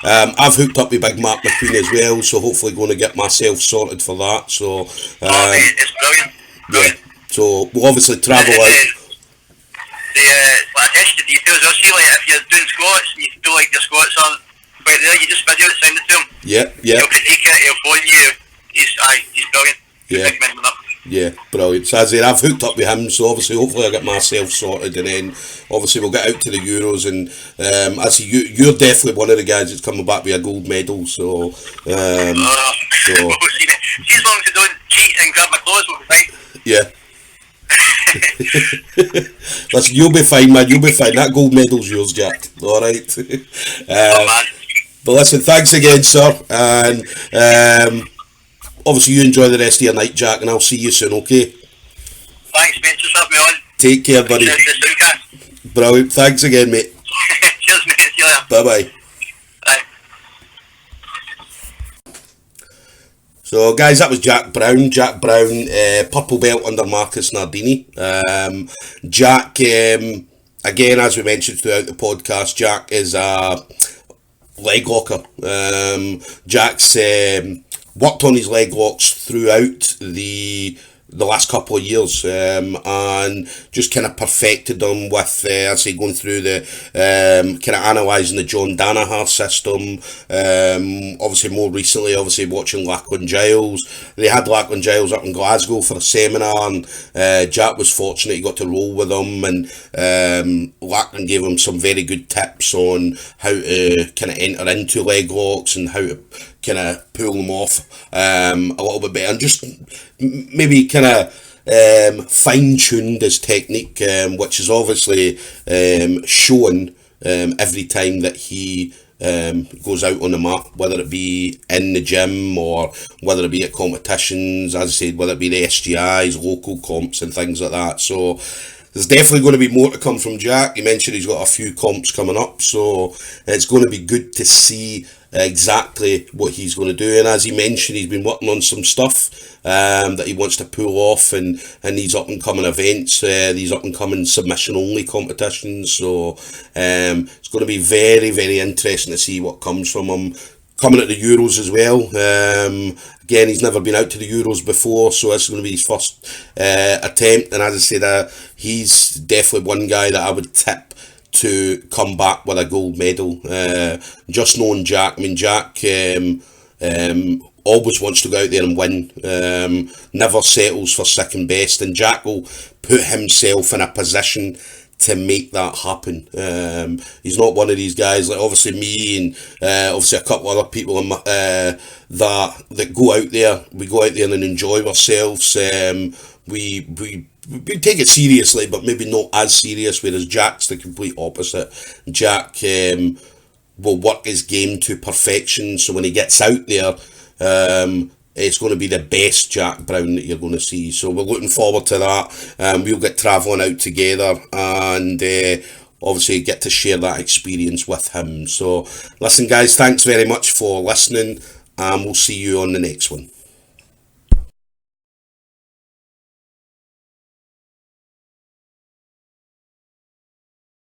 I've hooked up with Big Mark McQueen as well, so hopefully going to get myself sorted for that. So, mate, it's brilliant. Yeah, so we'll obviously travel out. Like extra details, I'll see, like, if you're doing squats and you feel like your squats aren't quite there, you just video it, send it to him. Yeah. He'll critique it, he'll phone you. He's brilliant. Yeah. Recommend him up. Yeah, brilliant. So as I said, I've hooked up with him, so obviously hopefully I get myself sorted, and then obviously we'll get out to the Euros, and I see you're definitely one of the guys that's coming back with a gold medal, so We'll see, as long as you don't cheat and grab my clothes, we'll be fine. Yeah. Listen, you'll be fine, man, you'll be fine. That gold medal's yours, Jack. Alright. Man. But listen, thanks again, sir, and obviously you enjoy the rest of your night, Jack, and I'll see you soon, okay? Thanks, mate, just have me on. Take care, buddy. StoomCast. Brilliant. Thanks again, mate. Cheers, mate. See you later. Bye-bye. Bye. So, guys, that was Jack Brown. Jack Brown, purple belt under Marcos Nardini. Jack, again, as we mentioned throughout the podcast, Jack is a leg locker. Jack's worked on his leg locks throughout the last couple of years, and just kind of perfected them with, I say, going through the kind of analysing the John Danaher system. Obviously, more recently, watching Lachlan Giles. They had Lachlan Giles up in Glasgow for a seminar, and Jack was fortunate he got to roll with them, and Lachlan gave him some very good tips on how to kind of enter into leg locks and how to kind of pull them off a little bit better, and just maybe kind of fine-tuned his technique, which is obviously shown every time that he goes out on the mat, whether it be in the gym or whether it be at competitions, as I said, whether it be the SGIs, local comps and things like that. So there's definitely going to be more to come from Jack. He mentioned he's got a few comps coming up, so it's going to be good to see exactly what he's going to do. And as he mentioned, he's been working on some stuff that he wants to pull off in these up and coming events, these up and coming submission only competitions. So it's going to be very, very interesting to see what comes from him. Coming at the Euros as well. Again, he's never been out to the Euros before, so this is going to be his first attempt. And as I said, he's definitely one guy that I would tip to come back with a gold medal. Just knowing Jack, Jack always wants to go out there and win, never settles for second best, and Jack will put himself in a position to make that happen. He's not one of these guys like obviously me and obviously a couple other people that go out there. We go out there and enjoy ourselves. We take it seriously, but maybe not as serious, whereas Jack's the complete opposite. Jack will work his game to perfection, so when he gets out there, it's going to be the best Jack Brown that you're going to see. So we're looking forward to that. We'll get travelling out together and obviously get to share that experience with him. So listen, guys, thanks very much for listening, and we'll see you on the next one.